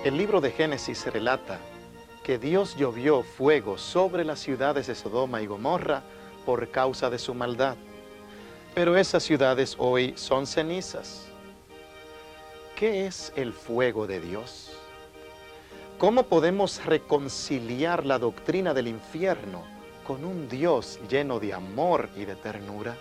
El libro de Génesis relata que Dios llovió fuego sobre las ciudades de Sodoma y Gomorra por causa de su maldad. Pero esas ciudades hoy son cenizas. ¿Qué es el fuego de Dios? ¿Cómo podemos reconciliar la doctrina del infierno con un Dios lleno de amor y de ternura?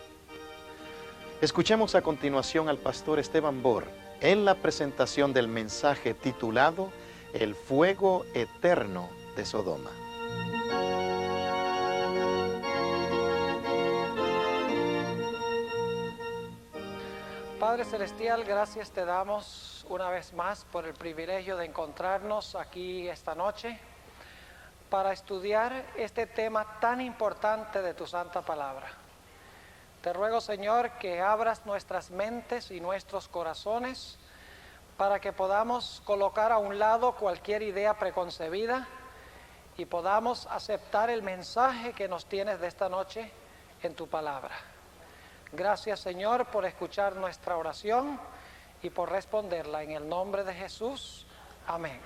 Escuchemos a continuación al pastor Esteban Bor en la presentación del mensaje titulado El fuego eterno de Sodoma. Padre Celestial, gracias te damos una vez más por el privilegio de encontrarnos aquí esta noche para estudiar este tema tan importante de tu santa palabra. Te ruego, Señor, que abras nuestras mentes y nuestros corazones para que podamos colocar a un lado cualquier idea preconcebida y podamos aceptar el mensaje que nos tienes de esta noche en tu palabra. Gracias, Señor, por escuchar nuestra oración y por responderla en el nombre de Jesús. Amén.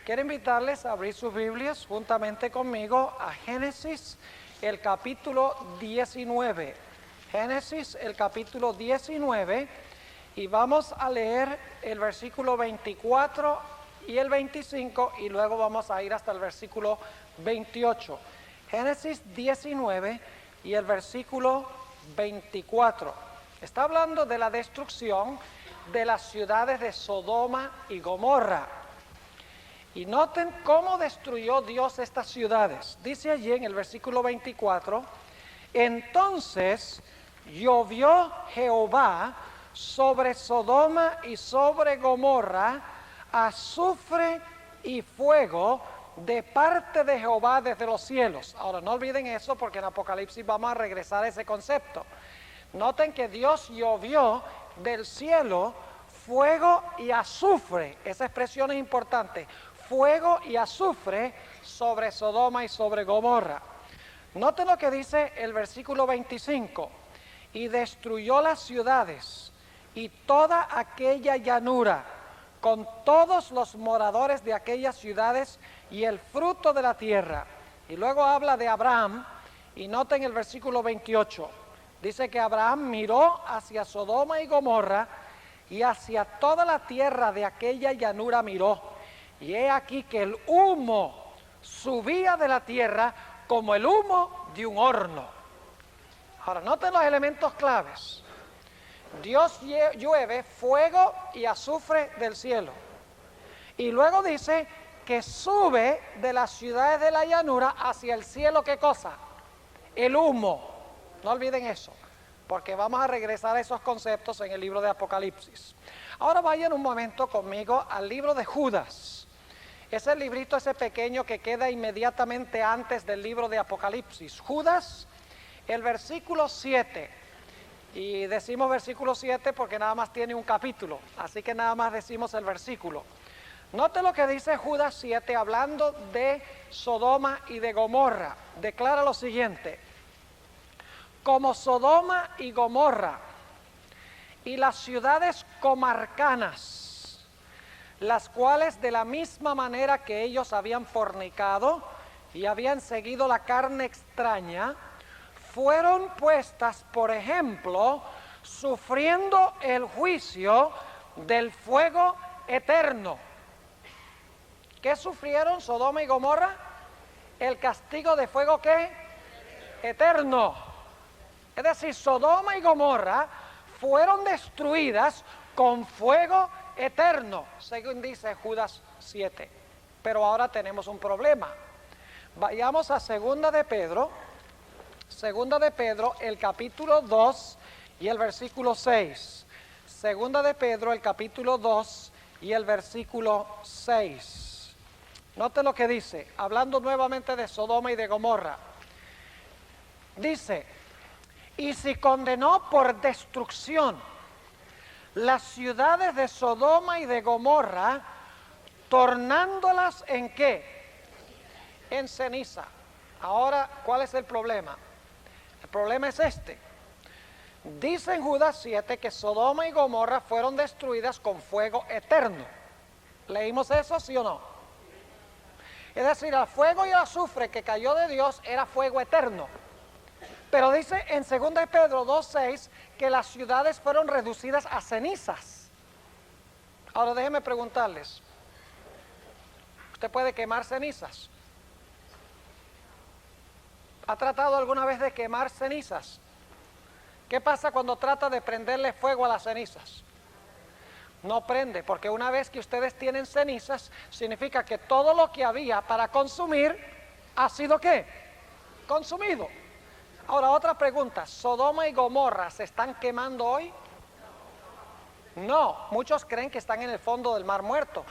Quiero invitarles a abrir sus Biblias juntamente conmigo a Génesis, el capítulo 19. Génesis, el capítulo 19, y vamos a leer el versículo 24 y el 25, y luego vamos a ir hasta el versículo 28. Génesis 19 y el versículo 24. Está hablando de la destrucción de las ciudades de Sodoma y Gomorra. Y noten cómo destruyó Dios estas ciudades. Dice allí en el versículo 24, entonces llovió Jehová sobre Sodoma y sobre Gomorra azufre y fuego de parte de Jehová desde los cielos. Ahora no olviden eso, porque en Apocalipsis vamos a regresar a ese concepto. Noten que Dios llovió del cielo fuego y azufre. Esa expresión es importante. Fuego y azufre sobre Sodoma y sobre Gomorra. Noten lo que dice el versículo 25. Y destruyó las ciudades y toda aquella llanura, con todos los moradores de aquellas ciudades y el fruto de la tierra. Y luego habla de Abraham, y noten el versículo 28. Dice que Abraham miró hacia Sodoma y Gomorra, y hacia toda la tierra de aquella llanura miró. Y he aquí que el humo subía de la tierra como el humo de un horno. Ahora, noten los elementos claves. Dios llueve fuego y azufre del cielo. Y luego dice que sube de las ciudades de la llanura hacia el cielo, ¿qué cosa? El humo. No olviden eso, porque vamos a regresar a esos conceptos en el libro de Apocalipsis. Ahora vayan un momento conmigo al libro de Judas. Es el librito ese pequeño que queda inmediatamente antes del libro de Apocalipsis. Judas, el versículo 7. Y decimos versículo 7 porque nada más tiene un capítulo, así que nada más decimos el versículo. Note lo que dice Judas 7 hablando de Sodoma y de Gomorra. Declara lo siguiente: como Sodoma y Gomorra y las ciudades comarcanas, las cuales de la misma manera que ellos habían fornicado y habían seguido la carne extraña, fueron puestas, por ejemplo, sufriendo el juicio del fuego eterno. ¿Qué sufrieron Sodoma y Gomorra? El castigo de fuego, ¿qué? Eterno. Es decir, Sodoma y Gomorra fueron destruidas con fuego eterno, según dice Judas 7. Pero ahora tenemos un problema. Vayamos a Segunda de Pedro, el capítulo 2 y el versículo 6. Segunda de Pedro, el capítulo 2 y el versículo 6. Note lo que dice, hablando nuevamente de Sodoma y de Gomorra. Dice: y si condenó por destrucción las ciudades de Sodoma y de Gomorra, tornándolas ¿en qué? En ceniza. Ahora, ¿cuál es el problema? El problema es este. Dice en Judas 7 que Sodoma y Gomorra fueron destruidas con fuego eterno. ¿Leímos eso, sí o no? Es decir, el fuego y el azufre que cayó de Dios era fuego eterno. Pero dice en 2 de Pedro 2:6 que las ciudades fueron reducidas a cenizas. Ahora déjenme preguntarles, ¿usted puede quemar cenizas? ¿Ha tratado alguna vez de quemar cenizas? ¿Qué pasa cuando trata de prenderle fuego a las cenizas? No prende, porque una vez que ustedes tienen cenizas, significa que todo lo que había para consumir ha sido ¿qué? Consumido. Ahora otra pregunta, ¿Sodoma y Gomorra se están quemando hoy? No, muchos creen que están en el fondo del Mar Muerto.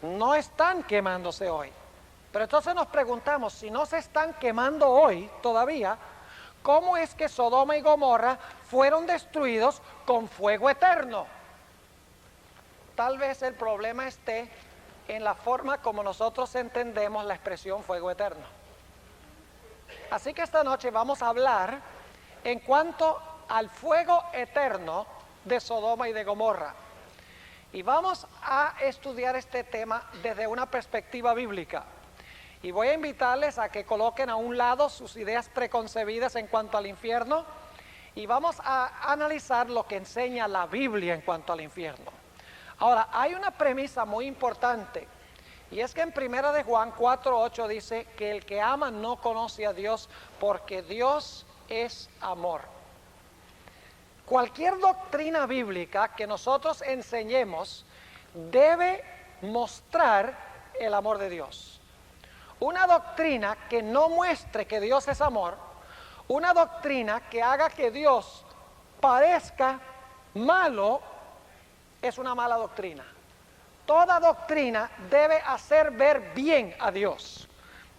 No están quemándose hoy. Pero entonces nos preguntamos, si no se están quemando hoy todavía, ¿cómo es que Sodoma y Gomorra fueron destruidos con fuego eterno? Tal vez el problema esté en la forma como nosotros entendemos la expresión fuego eterno. Así que esta noche vamos a hablar en cuanto al fuego eterno de Sodoma y de Gomorra. Y vamos a estudiar este tema desde una perspectiva bíblica. Y voy a invitarles a que coloquen a un lado sus ideas preconcebidas en cuanto al infierno y vamos a analizar lo que enseña la Biblia en cuanto al infierno. Ahora, hay una premisa muy importante, y es que en 1 de Juan 4:8 dice que el que ama no conoce a Dios porque Dios es amor. Cualquier doctrina bíblica que nosotros enseñemos debe mostrar el amor de Dios. Una doctrina que no muestre que Dios es amor, una doctrina que haga que Dios parezca malo, es una mala doctrina. Toda doctrina debe hacer ver bien a Dios.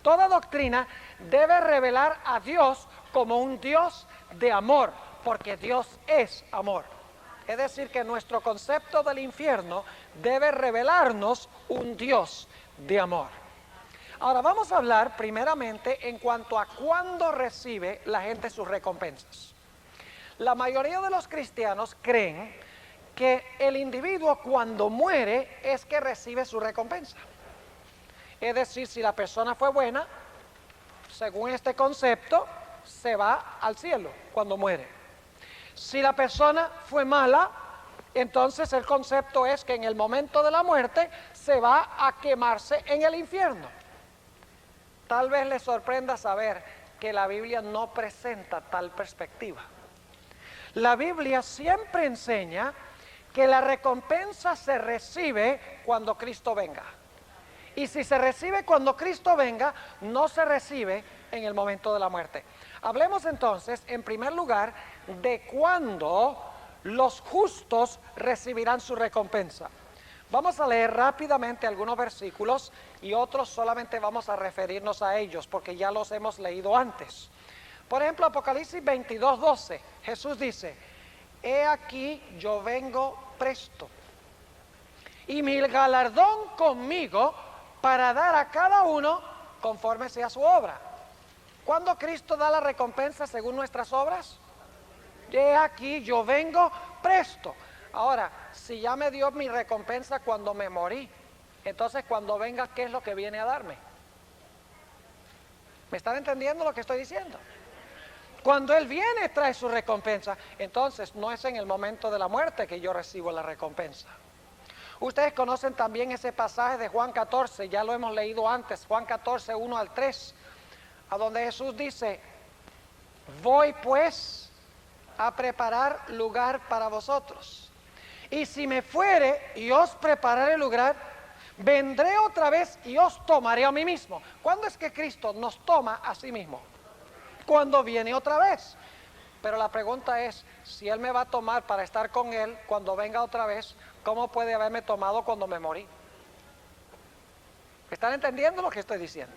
Toda doctrina debe revelar a Dios como un Dios de amor, porque Dios es amor. Es decir, que nuestro concepto del infierno debe revelarnos un Dios de amor. Ahora vamos a hablar primeramente en cuanto a cuándo recibe la gente sus recompensas. La mayoría de los cristianos creen que el individuo cuando muere es que recibe su recompensa. Es decir, si la persona fue buena, según este concepto, se va al cielo cuando muere. Si la persona fue mala, entonces el concepto es que en el momento de la muerte se va a quemarse en el infierno. Tal vez les sorprenda saber que la Biblia no presenta tal perspectiva. La Biblia siempre enseña que la recompensa se recibe cuando Cristo venga. Y si se recibe cuando Cristo venga, no se recibe en el momento de la muerte. Hablemos entonces, en primer lugar, de cuándo los justos recibirán su recompensa. Vamos a leer rápidamente algunos versículos y otros solamente vamos a referirnos a ellos porque ya los hemos leído antes. Por ejemplo, Apocalipsis 22:12, Jesús dice: he aquí yo vengo presto, y mi galardón conmigo para dar a cada uno conforme sea su obra. ¿Cuándo Cristo da la recompensa según nuestras obras? He aquí yo vengo presto. Ahora, si ya me dio mi recompensa cuando me morí, entonces cuando venga, ¿qué es lo que viene a darme? ¿Me están entendiendo lo que estoy diciendo? Cuando Él viene trae su recompensa, entonces no es en el momento de la muerte que yo recibo la recompensa. Ustedes conocen también ese pasaje de Juan 14, ya lo hemos leído antes, Juan 14, 1 al 3, a donde Jesús dice: voy pues a preparar lugar para vosotros, y si me fuere y os prepararé lugar, vendré otra vez y os tomaré a mí mismo. ¿Cuándo es que Cristo nos toma a sí mismo? Cuando viene otra vez. Pero la pregunta es, si Él me va a tomar para estar con Él cuando venga otra vez, ¿cómo puede haberme tomado cuando me morí? ¿Están entendiendo lo que estoy diciendo?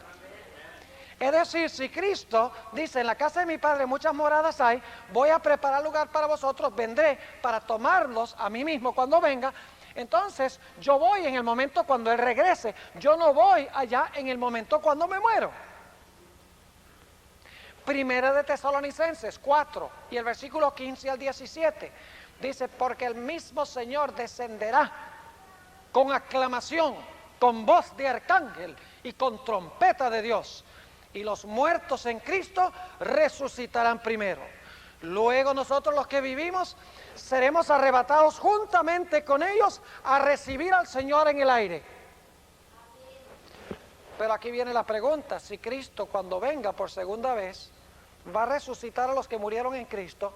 Es decir, si Cristo dice: en la casa de mi Padre muchas moradas hay, voy a preparar lugar para vosotros, vendré para tomarlos a mí mismo cuando venga, entonces yo voy en el momento cuando Él regrese, yo no voy allá en el momento cuando me muero. Primera de Tesalonicenses 4 y el versículo 15 al 17 dice: porque el mismo Señor descenderá con aclamación, con voz de arcángel y con trompeta de Dios. Y los muertos en Cristo resucitarán primero. Luego nosotros los que vivimos seremos arrebatados juntamente con ellos a recibir al Señor en el aire. Pero aquí viene la pregunta: si Cristo cuando venga por segunda vez va a resucitar a los que murieron en Cristo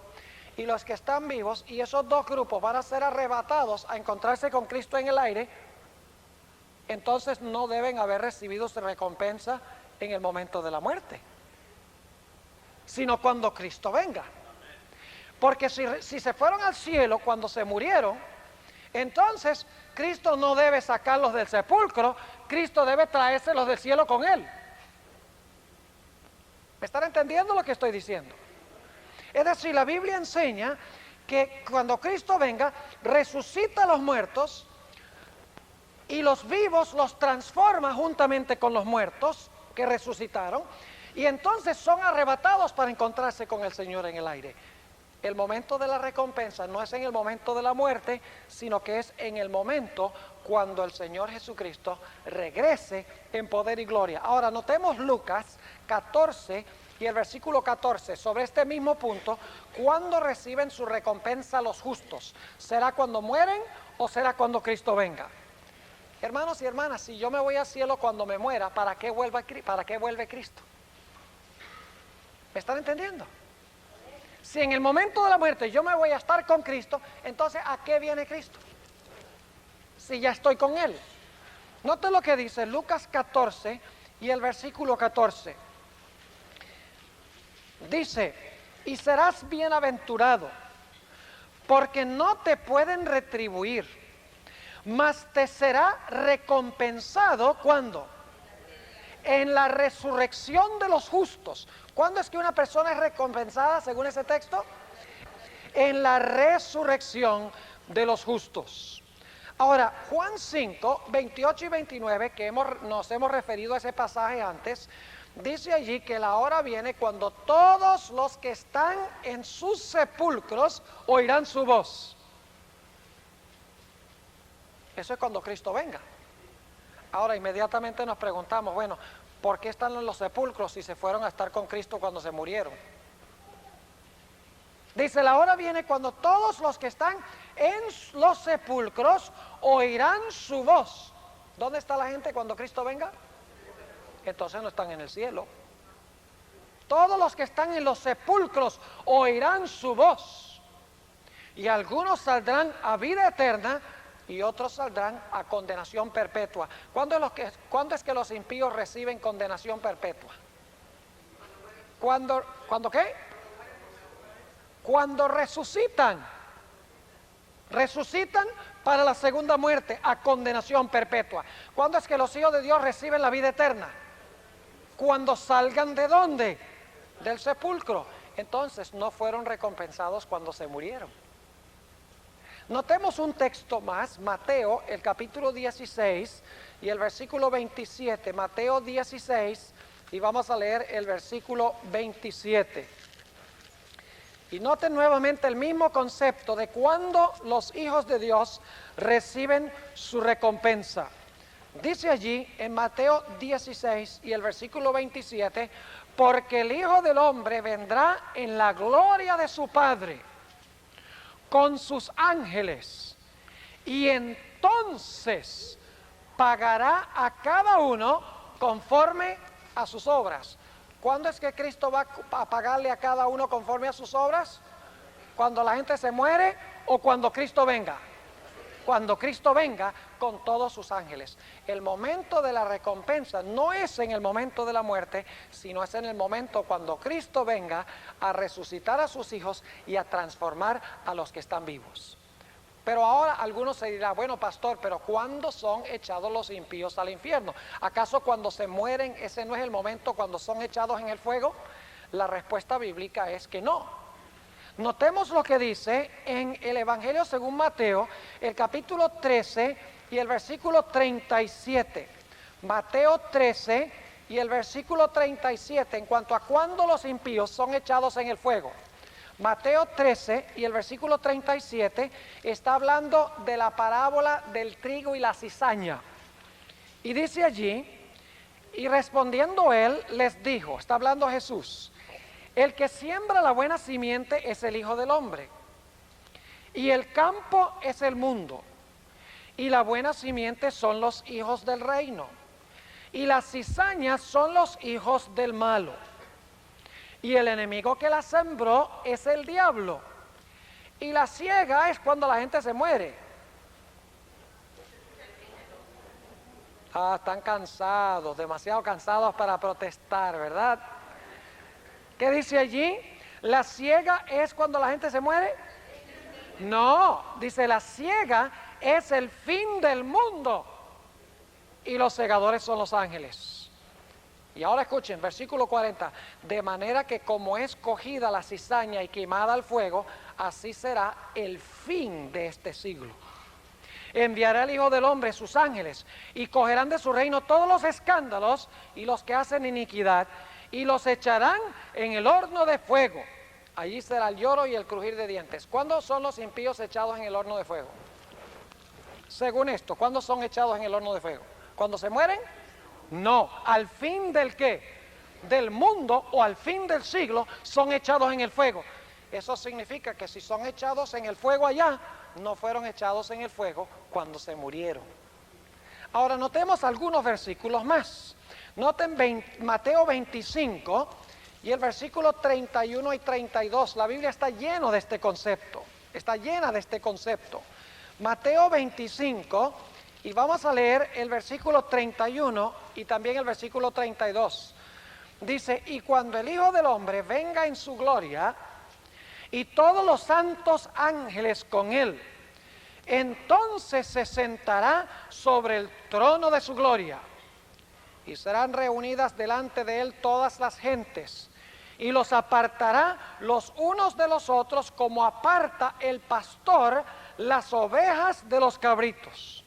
y los que están vivos, y esos dos grupos van a ser arrebatados a encontrarse con Cristo en el aire, entonces no deben haber recibido su recompensa en el momento de la muerte, sino cuando Cristo venga. Porque si se fueron al cielo cuando se murieron, entonces Cristo no debe sacarlos del sepulcro, Cristo debe traérselos del cielo con Él. ¿Me están entendiendo lo que estoy diciendo? Es decir, la Biblia enseña que cuando Cristo venga, resucita a los muertos y los vivos los transforma juntamente con los muertos que resucitaron, y entonces son arrebatados para encontrarse con el Señor en el aire. El momento de la recompensa no es en el momento de la muerte, sino que es en el momento cuando el Señor Jesucristo regrese en poder y gloria. Ahora notemos Lucas 14 y el versículo 14, sobre este mismo punto: ¿cuándo reciben su recompensa los justos? ¿Será cuando mueren o será cuando Cristo venga? Hermanos y hermanas, si yo me voy al cielo cuando me muera, ¿para qué vuelve Cristo? ¿Me están entendiendo? Si en el momento de la muerte yo me voy a estar con Cristo, entonces ¿a qué viene Cristo? Si ya estoy con Él. Noten lo que dice Lucas 14 y el versículo 14. Dice: y serás bienaventurado, porque no te pueden retribuir, mas te será recompensado. ¿Cuándo? En la resurrección de los justos. ¿Cuándo es que una persona es recompensada según ese texto? En la resurrección de los justos. Ahora, Juan 5, 28 y 29, que nos hemos referido a ese pasaje antes, dice allí que la hora viene cuando todos los que están en sus sepulcros oirán su voz. Eso es cuando Cristo venga. Ahora inmediatamente nos preguntamos, bueno, ¿por qué están en los sepulcros si se fueron a estar con Cristo cuando se murieron? Dice: la hora viene cuando todos los que están en los sepulcros oirán su voz. ¿Dónde está la gente cuando Cristo venga? Entonces no están en el cielo. Todos los que están en los sepulcros oirán su voz, y algunos saldrán a vida eterna y otros saldrán a condenación perpetua. ¿Cuándo es que los impíos reciben condenación perpetua? ¿Cuándo qué? Cuando resucitan. Resucitan para la segunda muerte, a condenación perpetua. ¿Cuándo es que los hijos de Dios reciben la vida eterna? Cuando salgan ¿de dónde? Del sepulcro. Entonces no fueron recompensados cuando se murieron. Notemos un texto más, Mateo, el capítulo 16 y el versículo 27. Mateo 16, y vamos a leer el versículo 27. Y noten nuevamente el mismo concepto de cuando los hijos de Dios reciben su recompensa. Dice allí en Mateo 16 y el versículo 27: porque el Hijo del Hombre vendrá en la gloria de su Padre con sus ángeles, y entonces pagará a cada uno conforme a sus obras. ¿Cuándo es que Cristo va a pagarle a cada uno conforme a sus obras? ¿Cuando la gente se muere o cuando Cristo venga? Cuando Cristo venga con todos sus ángeles. El momento de la recompensa no es en el momento de la muerte, sino es en el momento cuando Cristo venga a resucitar a sus hijos y a transformar a los que están vivos. Pero ahora algunos se dirán: bueno, pastor, pero ¿cuándo son echados los impíos al infierno? ¿Acaso cuando se mueren ese no es el momento cuando son echados en el fuego? La respuesta bíblica es que no. Notemos lo que dice en el Evangelio según Mateo, el capítulo 13 y el versículo 37. Mateo 13 y el versículo 37, en cuanto a cuándo los impíos son echados en el fuego. Mateo 13 y el versículo 37 está hablando de la parábola del trigo y la cizaña. Y dice allí, y respondiendo él, les dijo, está hablando Jesús, el que siembra la buena simiente es el Hijo del Hombre, y el campo es el mundo, y la buena simiente son los hijos del reino, y las cizañas son los hijos del malo, y el enemigo que la sembró es el diablo, y la siega es cuando la gente se muere. Están cansados, demasiado cansados para protestar, ¿verdad? ¿Qué dice allí? ¿La siega es cuando la gente se muere? No, dice la siega es el fin del mundo y los segadores son los ángeles. Y ahora escuchen, versículo 40, de manera que como es cogida la cizaña y quemada al fuego, así será el fin de este siglo. Enviará el Hijo del Hombre sus ángeles y cogerán de su reino todos los escándalos y los que hacen iniquidad y los echarán en el horno de fuego. Allí será el lloro y el crujir de dientes. ¿Cuándo son los impíos echados en el horno de fuego? Según esto, ¿cuándo son echados en el horno de fuego? ¿Cuando se mueren? No, al fin del ¿qué? Del mundo o al fin del siglo son echados en el fuego. Eso significa que si son echados en el fuego allá, no fueron echados en el fuego cuando se murieron. Ahora notemos algunos versículos más. Noten Mateo 25 y el versículo 31 y 32. La Biblia está llena de este concepto. Está llena de este concepto. Mateo 25 y vamos a leer el versículo 31 y también el versículo 32. Dice, y cuando el Hijo del Hombre venga en su gloria y todos los santos ángeles con él, entonces se sentará sobre el trono de su gloria y serán reunidas delante de él todas las gentes y los apartará los unos de los otros como aparta el pastor las ovejas de los cabritos.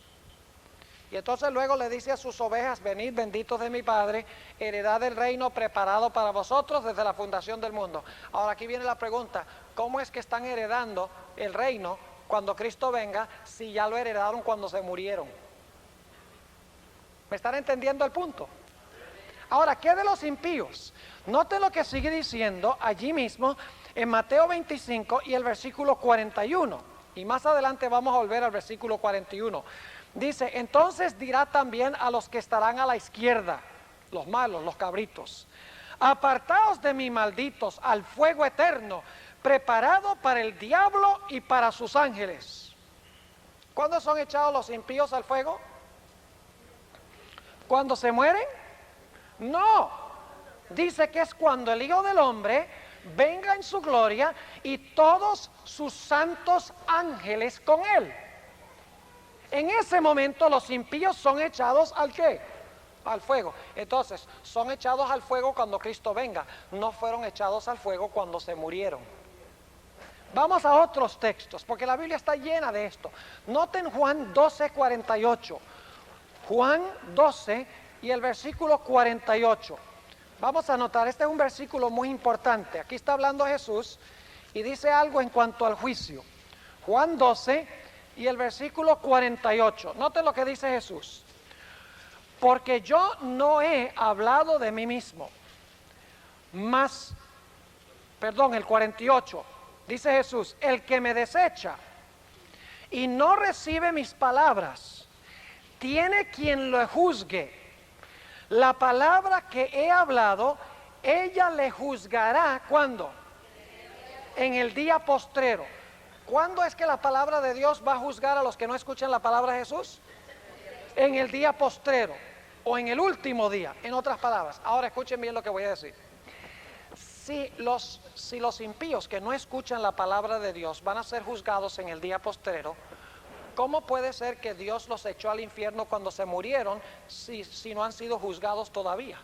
Y entonces luego le dice a sus ovejas, venid benditos de mi Padre, heredad del reino preparado para vosotros desde la fundación del mundo. Ahora aquí viene la pregunta, ¿cómo es que están heredando el reino cuando Cristo venga si ya lo heredaron cuando se murieron? ¿Me están entendiendo el punto? Ahora, ¿qué de los impíos? Note lo que sigue diciendo allí mismo en Mateo 25 y el versículo 41. Y más adelante vamos a volver al versículo 41. Dice, entonces dirá también a los que estarán a la izquierda, los malos, los cabritos, apartaos de mí, malditos, al fuego eterno, preparado para el diablo y para sus ángeles. ¿Cuándo son echados los impíos al fuego? ¿Cuando se mueren? No, dice que es cuando el Hijo del Hombre venga en su gloria y todos sus santos ángeles con él. En ese momento los impíos son echados ¿al qué? Al fuego. Entonces, son echados al fuego cuando Cristo venga. No fueron echados al fuego cuando se murieron. Vamos a otros textos, porque la Biblia está llena de esto. Noten Juan 12, 48. Juan 12 y el versículo 48. Vamos a notar, este es un versículo muy importante. Aquí está hablando Jesús y dice algo en cuanto al juicio. Juan 12 y el versículo 48. Noten lo que dice Jesús. Porque yo no he hablado de mí mismo, el 48. Dice Jesús, el que me desecha y no recibe mis palabras, tiene quien lo juzgue. La palabra que he hablado, ella le juzgará, ¿cuándo? En el día postrero. ¿Cuándo es que la palabra de Dios va a juzgar a los que no escuchan la palabra de Jesús? En el día postrero o en el último día, en otras palabras. Ahora escuchen bien lo que voy a decir. Si los impíos que no escuchan la palabra de Dios van a ser juzgados en el día postrero, ¿cómo puede ser que Dios los echó al infierno cuando se murieron si no han sido juzgados todavía?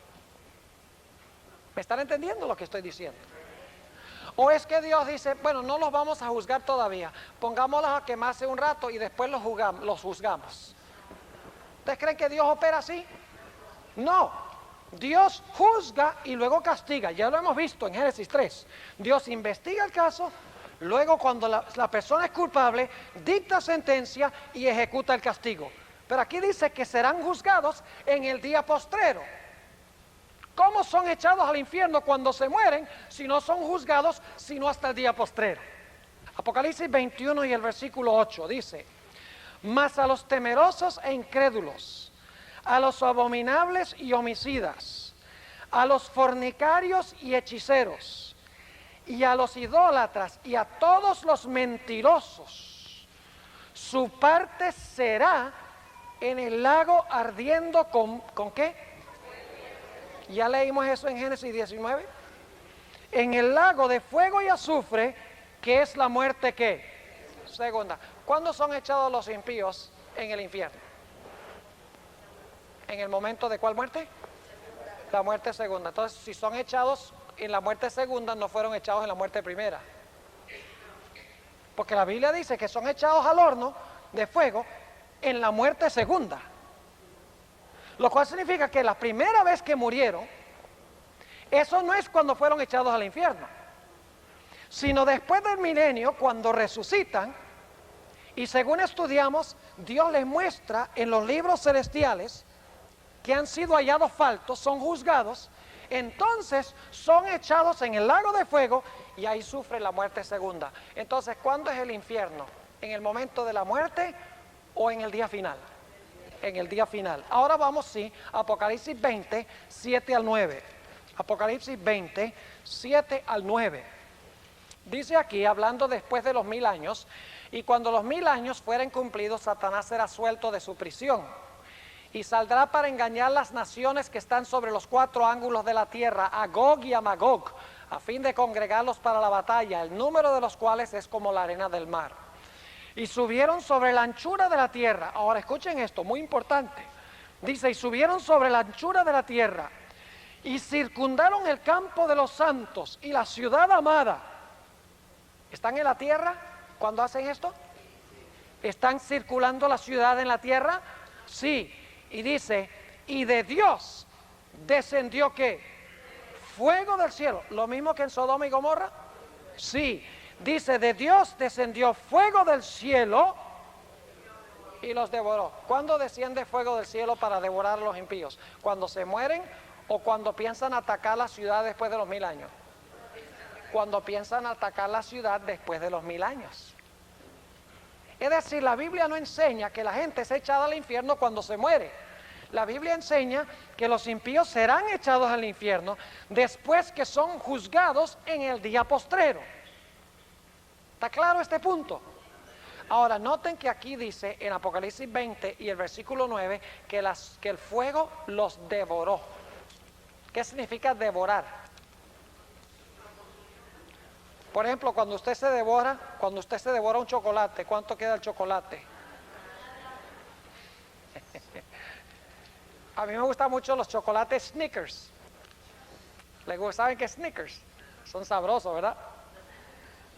¿Me están entendiendo lo que estoy diciendo? ¿O es que Dios dice, bueno, no los vamos a juzgar todavía, pongámoslos a quemarse un rato y después los juzgamos? ¿Ustedes creen que Dios opera así? No, Dios juzga y luego castiga. Ya lo hemos visto en Génesis 3. Dios investiga el caso, luego cuando la persona es culpable, dicta sentencia y ejecuta el castigo. Pero aquí dice que serán juzgados en el día postrero. ¿Cómo son echados al infierno cuando se mueren si no son juzgados sino hasta el día postrero? Apocalipsis 21 y el versículo 8 dice: mas a los temerosos e incrédulos, a los abominables y homicidas, a los fornicarios y hechiceros, y a los idólatras y a todos los mentirosos, su parte será en el lago ardiendo ¿con qué? Ya leímos eso en Génesis 19. En el lago de fuego y azufre, que es la muerte ¿qué? Segunda. ¿Cuándo son echados los impíos en el infierno? ¿En el momento de cuál muerte? La muerte segunda. Entonces, si son echados en la muerte segunda, no fueron echados en la muerte primera. Porque la Biblia dice que son echados al horno de fuego en la muerte segunda. Lo cual significa que la primera vez que murieron, eso no es cuando fueron echados al infierno, sino después del milenio, cuando resucitan. Y según estudiamos, Dios les muestra en los libros celestiales que han sido hallados faltos, son juzgados, entonces son echados en el lago de fuego y ahí sufren la muerte segunda. Entonces, ¿cuándo es el infierno? ¿En el momento de la muerte o en el día final? En el día final. Ahora vamos, sí, a Apocalipsis 20, 7 al 9. Apocalipsis 20, 7 al 9. Dice aquí, hablando después de los 1000 años, y cuando los 1000 años fueren cumplidos, Satanás será suelto de su prisión y saldrá para engañar las naciones que están sobre los 4 ángulos de la tierra, a Gog y a Magog, a fin de congregarlos para la batalla, el número de los cuales es como la arena del mar. Y subieron sobre la anchura de la tierra. Ahora escuchen esto, muy importante. Dice, y subieron sobre la anchura de la tierra y circundaron el campo de los santos y la ciudad amada. ¿Están en la tierra cuando hacen esto? ¿Están circulando la ciudad en la tierra? Sí. Y dice, y de Dios descendió ¿qué? Fuego del cielo. ¿Lo mismo que en Sodoma y Gomorra? Sí. Dice, de Dios descendió fuego del cielo y los devoró. ¿Cuándo desciende fuego del cielo para devorar a los impíos? ¿Cuando se mueren o cuando piensan atacar la ciudad después de los 1000 años? Cuando piensan atacar la ciudad después de los 1000 años. Es decir, la Biblia no enseña que la gente es echada al infierno cuando se muere. La Biblia enseña que los impíos serán echados al infierno después que son juzgados en el día postrero. ¿Está claro este punto? Ahora, noten que aquí dice en Apocalipsis 20 y el versículo 9 que el fuego los devoró. ¿Qué significa devorar? Por ejemplo, cuando usted se devora un chocolate, ¿cuánto queda el chocolate? A mí me gustan mucho los chocolates Snickers. ¿Saben qué es Snickers? Son sabrosos, ¿verdad?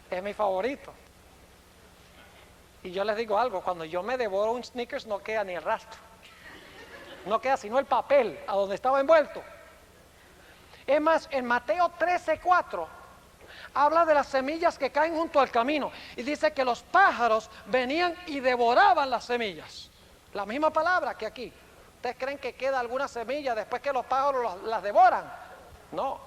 Es mi favorito. Y yo les digo algo, cuando yo me devoro un Snickers no queda ni el rastro. No queda sino el papel a donde estaba envuelto. Es más, en Mateo 13:4 habla de las semillas que caen junto al camino y dice que los pájaros venían y devoraban las semillas. La misma palabra que aquí. ¿Ustedes creen que queda alguna semilla después que los pájaros las devoran? No.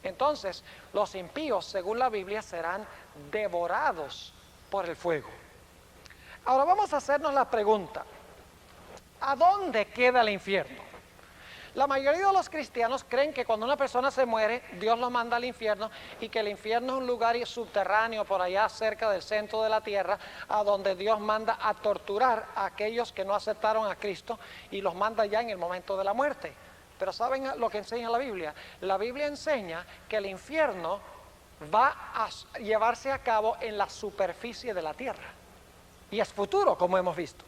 Entonces, los impíos, según la Biblia, serán devorados por el fuego. Ahora vamos a hacernos la pregunta: ¿a dónde queda el infierno? La mayoría de los cristianos creen que cuando una persona se muere, Dios lo manda al infierno y que el infierno es un lugar subterráneo por allá cerca del centro de la tierra, a donde Dios manda a torturar a aquellos que no aceptaron a Cristo y los manda ya en el momento de la muerte. Pero ¿saben lo que enseña la Biblia? La Biblia enseña que el infierno va a llevarse a cabo en la superficie de la tierra y es futuro, como hemos visto.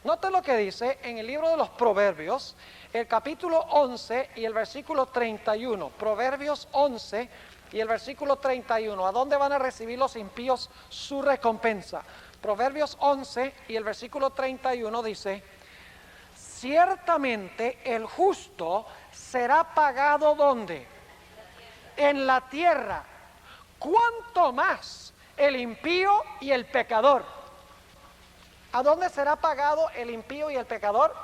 Noten lo que dice en el libro de los Proverbios, el capítulo 11 y el versículo 31. Proverbios 11 y el versículo 31. ¿A dónde van a recibir los impíos su recompensa? Proverbios 11 y el versículo 31 dice: ciertamente el justo será pagado ¿dónde? En la tierra. ¿Cuánto más el impío y el pecador? ¿A dónde será pagado el impío y el pecador?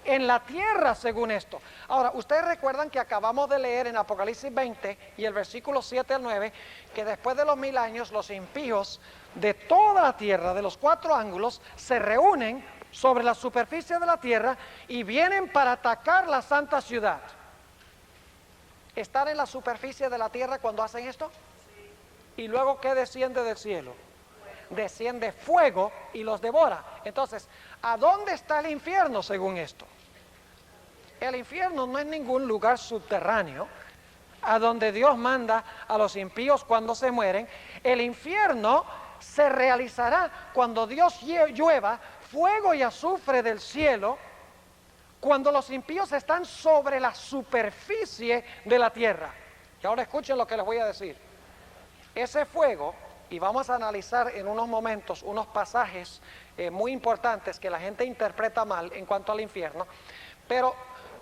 En la tierra, según esto. Ahora, ustedes recuerdan que acabamos de leer en Apocalipsis 20 y el versículo 7 al 9, que después de los 1000 años, los impíos de toda la tierra, de los 4 ángulos, se reúnen sobre la superficie de la tierra y vienen para atacar la santa ciudad. ¿Están en la superficie de la tierra cuando hacen esto? ¿Y luego qué desciende del cielo? Desciende fuego y los devora. Entonces, ¿a dónde está el infierno según esto? El infierno no es ningún lugar subterráneo a donde Dios manda a los impíos cuando se mueren. El infierno se realizará cuando Dios llueva fuego y azufre del cielo, cuando los impíos están sobre la superficie de la tierra. Y ahora escuchen lo que les voy a decir. Ese fuego, y vamos a analizar en unos momentos unos pasajes muy importantes que la gente interpreta mal en cuanto al infierno, pero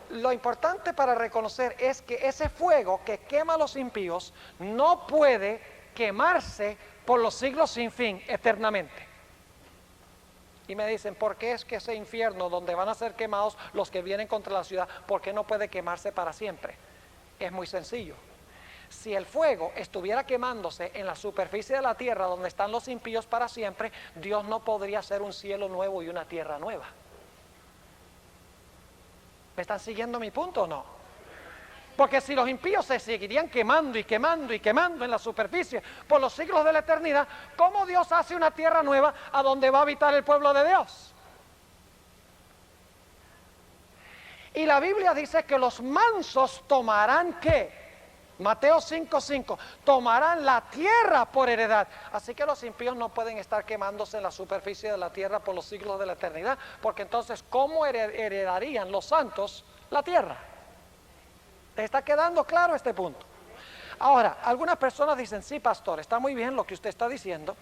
lo importante para reconocer es que ese fuego que quema a los impíos no puede quemarse por los siglos sin fin, eternamente. Y me dicen, ¿por qué es que ese infierno donde van a ser quemados los que vienen contra la ciudad, por qué no puede quemarse para siempre? Es muy sencillo. Si el fuego estuviera quemándose en la superficie de la tierra donde están los impíos para siempre, Dios no podría hacer un cielo nuevo y una tierra nueva. ¿Me están siguiendo mi punto o no? Porque si los impíos se seguirían quemando y quemando y quemando en la superficie por los siglos de la eternidad, ¿cómo Dios hace una tierra nueva a donde va a habitar el pueblo de Dios? Y la Biblia dice que los mansos tomarán ¿qué? Mateo 5:5, tomarán la tierra por heredad. Así que los impíos no pueden estar quemándose en la superficie de la tierra por los siglos de la eternidad, porque entonces ¿cómo heredarían los santos la tierra? ¿Te está quedando claro este punto? Ahora, algunas personas dicen, sí, pastor, está muy bien lo que usted está diciendo,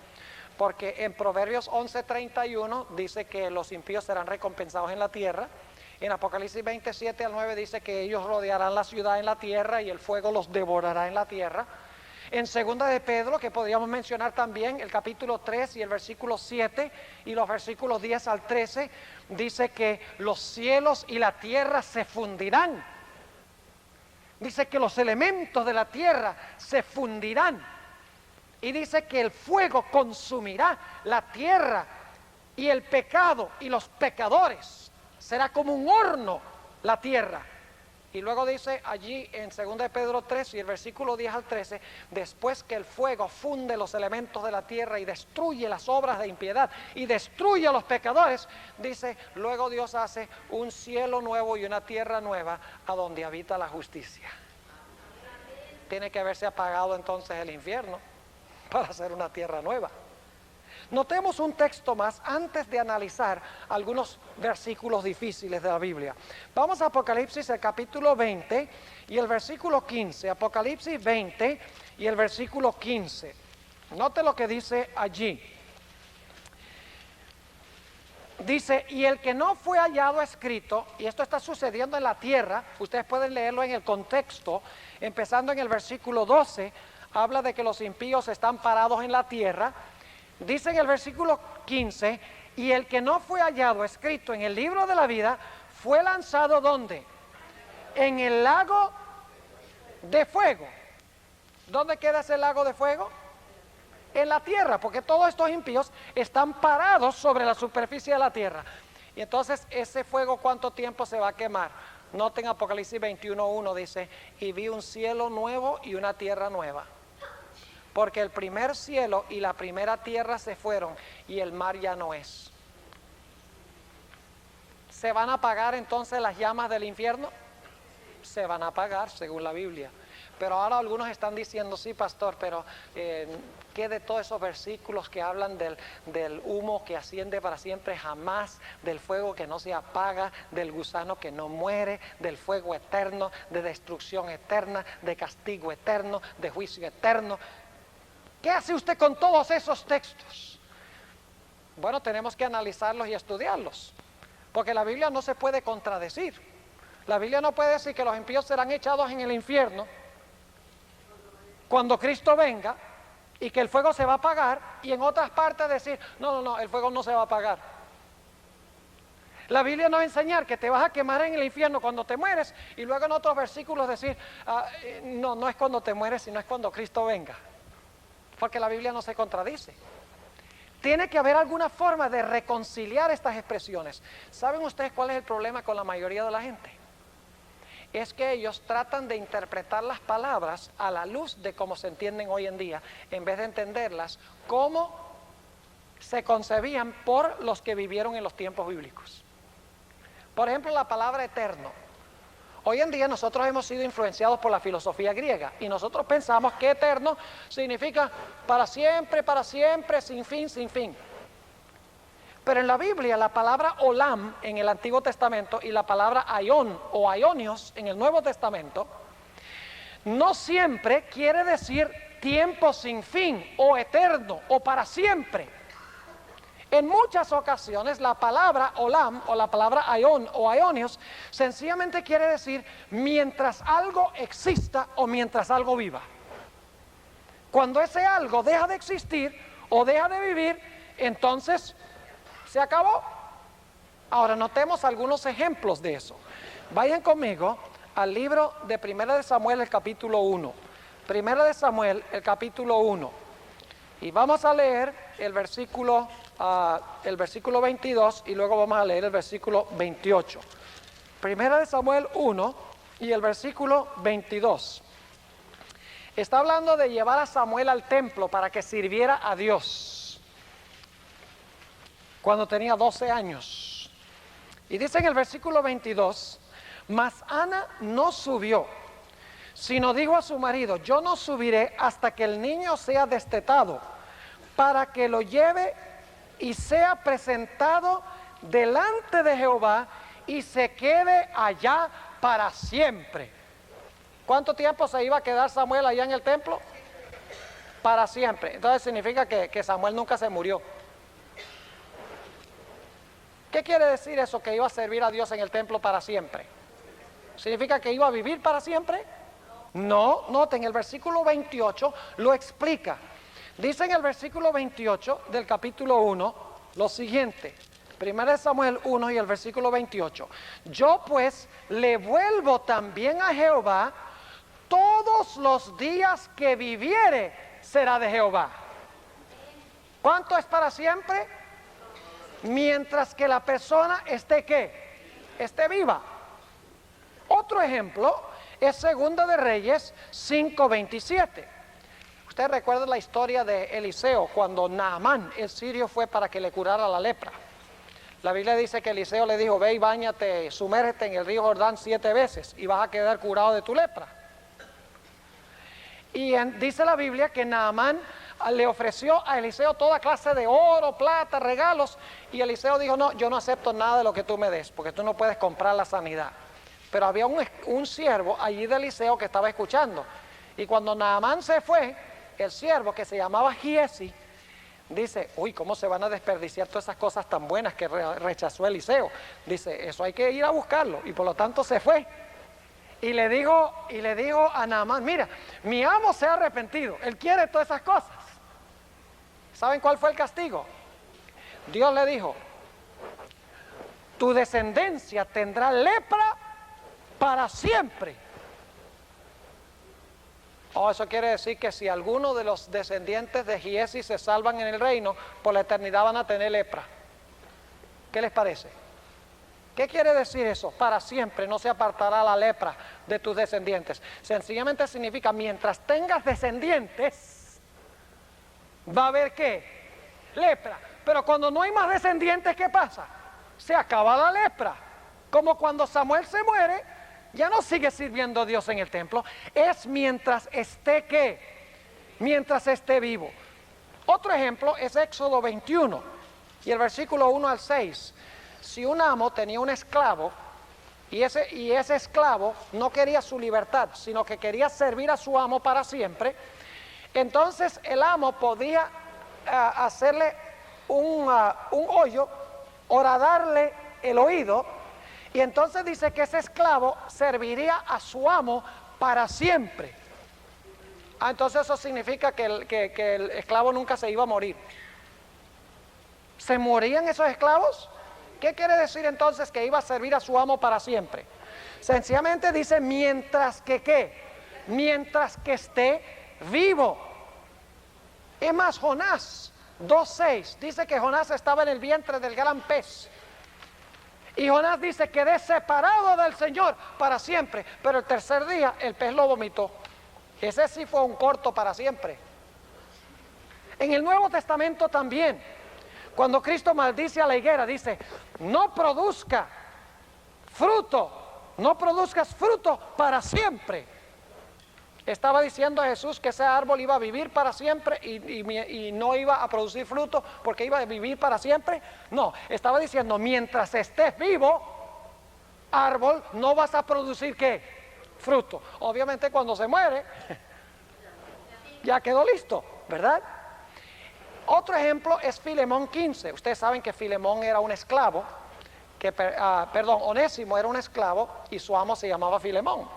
porque en Proverbios 11:31 dice que los impíos serán recompensados en la tierra. En Apocalipsis 27 al 9 dice que ellos rodearán la ciudad en la tierra y el fuego los devorará en la tierra. En segunda de Pedro, que podríamos mencionar también, el capítulo 3 y el versículo 7 y los versículos 10 al 13, dice que los cielos y la tierra se fundirán. Dice que los elementos de la tierra se fundirán. Y dice que el fuego consumirá la tierra y el pecado y los pecadores. Será como un horno la tierra. Y luego dice allí en 2 de Pedro 3 y el versículo 10 al 13, después que el fuego funde los elementos de la tierra y destruye las obras de impiedad y destruye a los pecadores, dice, luego Dios hace un cielo nuevo y una tierra nueva a donde habita la justicia. Tiene que haberse apagado entonces el infierno para hacer una tierra nueva. Notemos un texto más antes de analizar algunos versículos difíciles de la Biblia. Vamos a Apocalipsis, el capítulo 20 y el versículo 15. Apocalipsis 20 y el versículo 15. Note lo que dice allí. Dice, y el que no fue hallado escrito, y esto está sucediendo en la tierra, ustedes pueden leerlo en el contexto, empezando en el versículo 12, habla de que los impíos están parados en la tierra. Dice en el versículo 15, y el que no fue hallado escrito en el libro de la vida, fue lanzado ¿dónde? En el lago de fuego. ¿Dónde queda ese lago de fuego? En la tierra, porque todos estos impíos están parados sobre la superficie de la tierra. Y entonces ese fuego, ¿cuánto tiempo se va a quemar? Noten Apocalipsis 21:1 dice, y vi un cielo nuevo y una tierra nueva. Porque el primer cielo y la primera tierra se fueron y el mar ya no es. ¿Se van a apagar entonces las llamas del infierno? Se van a apagar según la Biblia. Pero ahora algunos están diciendo, sí, pastor, pero ¿qué de todos esos versículos que hablan del humo que asciende para siempre jamás, del fuego que no se apaga, del gusano que no muere, del fuego eterno, de destrucción eterna, de castigo eterno, de juicio eterno? ¿Qué hace usted con todos esos textos? Bueno, tenemos que analizarlos y estudiarlos, porque la Biblia no se puede contradecir. La Biblia no puede decir que los impíos serán echados en el infierno cuando Cristo venga y que el fuego se va a apagar, y en otras partes decir, no, el fuego no se va a apagar. La Biblia nos va a enseñar que te vas a quemar en el infierno cuando te mueres, y luego en otros versículos decir, no es cuando te mueres, sino es cuando Cristo venga. Porque la Biblia no se contradice. Tiene que haber alguna forma de reconciliar estas expresiones. ¿Saben ustedes cuál es el problema con la mayoría de la gente? Es que ellos tratan de interpretar las palabras a la luz de cómo se entienden hoy en día, en vez de entenderlas como se concebían por los que vivieron en los tiempos bíblicos. Por ejemplo, la palabra eterno. Hoy en día nosotros hemos sido influenciados por la filosofía griega y nosotros pensamos que eterno significa para siempre, sin fin, sin fin. Pero en la Biblia la palabra olam en el Antiguo Testamento y la palabra aion o aionios en el Nuevo Testamento no siempre quiere decir tiempo sin fin o eterno o para siempre. En muchas ocasiones la palabra olam o la palabra aion o aionios sencillamente quiere decir mientras algo exista o mientras algo viva. Cuando ese algo deja de existir o deja de vivir, entonces se acabó. Ahora notemos algunos ejemplos de eso. Vayan conmigo al libro de Primera de Samuel, el capítulo 1. Primera de Samuel, el capítulo 1. Y vamos a leer el versículo 22 y luego vamos a leer el versículo 28. Primera de Samuel 1 y el versículo 22. Está hablando de llevar a Samuel al templo para que sirviera a Dios cuando tenía 12 años. Y dice en el versículo 22, mas Ana no subió, sino dijo a su marido, yo no subiré hasta que el niño sea destetado, para que lo lleve y sea presentado delante de Jehová y se quede allá para siempre. ¿Cuánto tiempo se iba a quedar Samuel allá en el templo? Para siempre. Entonces significa que Samuel nunca se murió. ¿Qué quiere decir eso, que iba a servir a Dios en el templo para siempre? ¿Significa que iba a vivir para siempre? No, noten, el versículo 28 lo explica. Dice en el versículo 28 del capítulo 1 lo siguiente, 1 Samuel 1 y el versículo 28. Yo pues le vuelvo también a Jehová, todos los días que viviere será de Jehová. ¿Cuánto es para siempre? Mientras que la persona esté ¿qué? Esté viva. Otro ejemplo es Segunda de Reyes 5:27. Usted recuerda la historia de Eliseo cuando Naamán, el sirio, fue para que le curara la lepra. La Biblia dice que Eliseo le dijo, ve y báñate, sumérgete en el río Jordán 7 veces y vas a quedar curado de tu lepra. Y dice la Biblia que Naamán le ofreció a Eliseo toda clase de oro, plata, regalos, y Eliseo dijo, no, yo no acepto nada de lo que tú me des, porque tú no puedes comprar la sanidad. Pero había un siervo allí de Eliseo que estaba escuchando, y cuando Naamán se fue, el siervo que se llamaba Giesi dice, uy, ¿cómo se van a desperdiciar todas esas cosas tan buenas que rechazó Eliseo? Dice, eso hay que ir a buscarlo, y por lo tanto se fue. Y le digo a Naamán, mira, mi amo se ha arrepentido, él quiere todas esas cosas. ¿Saben cuál fue el castigo? Dios le dijo, tu descendencia tendrá lepra para siempre. Eso quiere decir que si alguno de los descendientes de Giesi se salvan en el reino, por la eternidad van a tener lepra. ¿Qué les parece? ¿Qué quiere decir eso? Para siempre no se apartará la lepra de tus descendientes. Sencillamente significa, mientras tengas descendientes, va a haber ¿qué? Lepra. Pero cuando no hay más descendientes, ¿qué pasa? Se acaba la lepra. Como cuando Samuel se muere, ya no sigue sirviendo a Dios en el templo. Es mientras esté ¿qué? Mientras esté vivo. Otro ejemplo es Éxodo 21 y el versículo 1 al 6. Si un amo tenía un esclavo y ese esclavo no quería su libertad, sino que quería servir a su amo para siempre, entonces el amo podía hacerle un hoyo, horadarle el oído, y entonces dice que ese esclavo serviría a su amo para siempre. Entonces eso significa que el esclavo nunca se iba a morir. ¿Se morían esos esclavos? ¿Qué quiere decir entonces que iba a servir a su amo para siempre? Sencillamente dice, mientras que ¿qué? Mientras que esté vivo. Es más, Jonás 2:6 dice que Jonás estaba en el vientre del gran pez. Y Jonás dice, quedé separado del Señor para siempre. Pero el tercer día el pez lo vomitó. Ese sí fue un corto para siempre. En el Nuevo Testamento también, cuando Cristo maldice a la higuera, dice, no produzcas fruto para siempre. Estaba diciendo a Jesús que ese árbol iba a vivir para siempre y no iba a producir fruto porque iba a vivir para siempre. No, estaba diciendo, mientras estés vivo, árbol, no vas a producir ¿qué? Fruto. Obviamente cuando se muere, ya quedó listo, ¿verdad? Otro ejemplo es Filemón 15. Ustedes saben que Filemón era un esclavo, Onésimo era un esclavo y su amo se llamaba Filemón.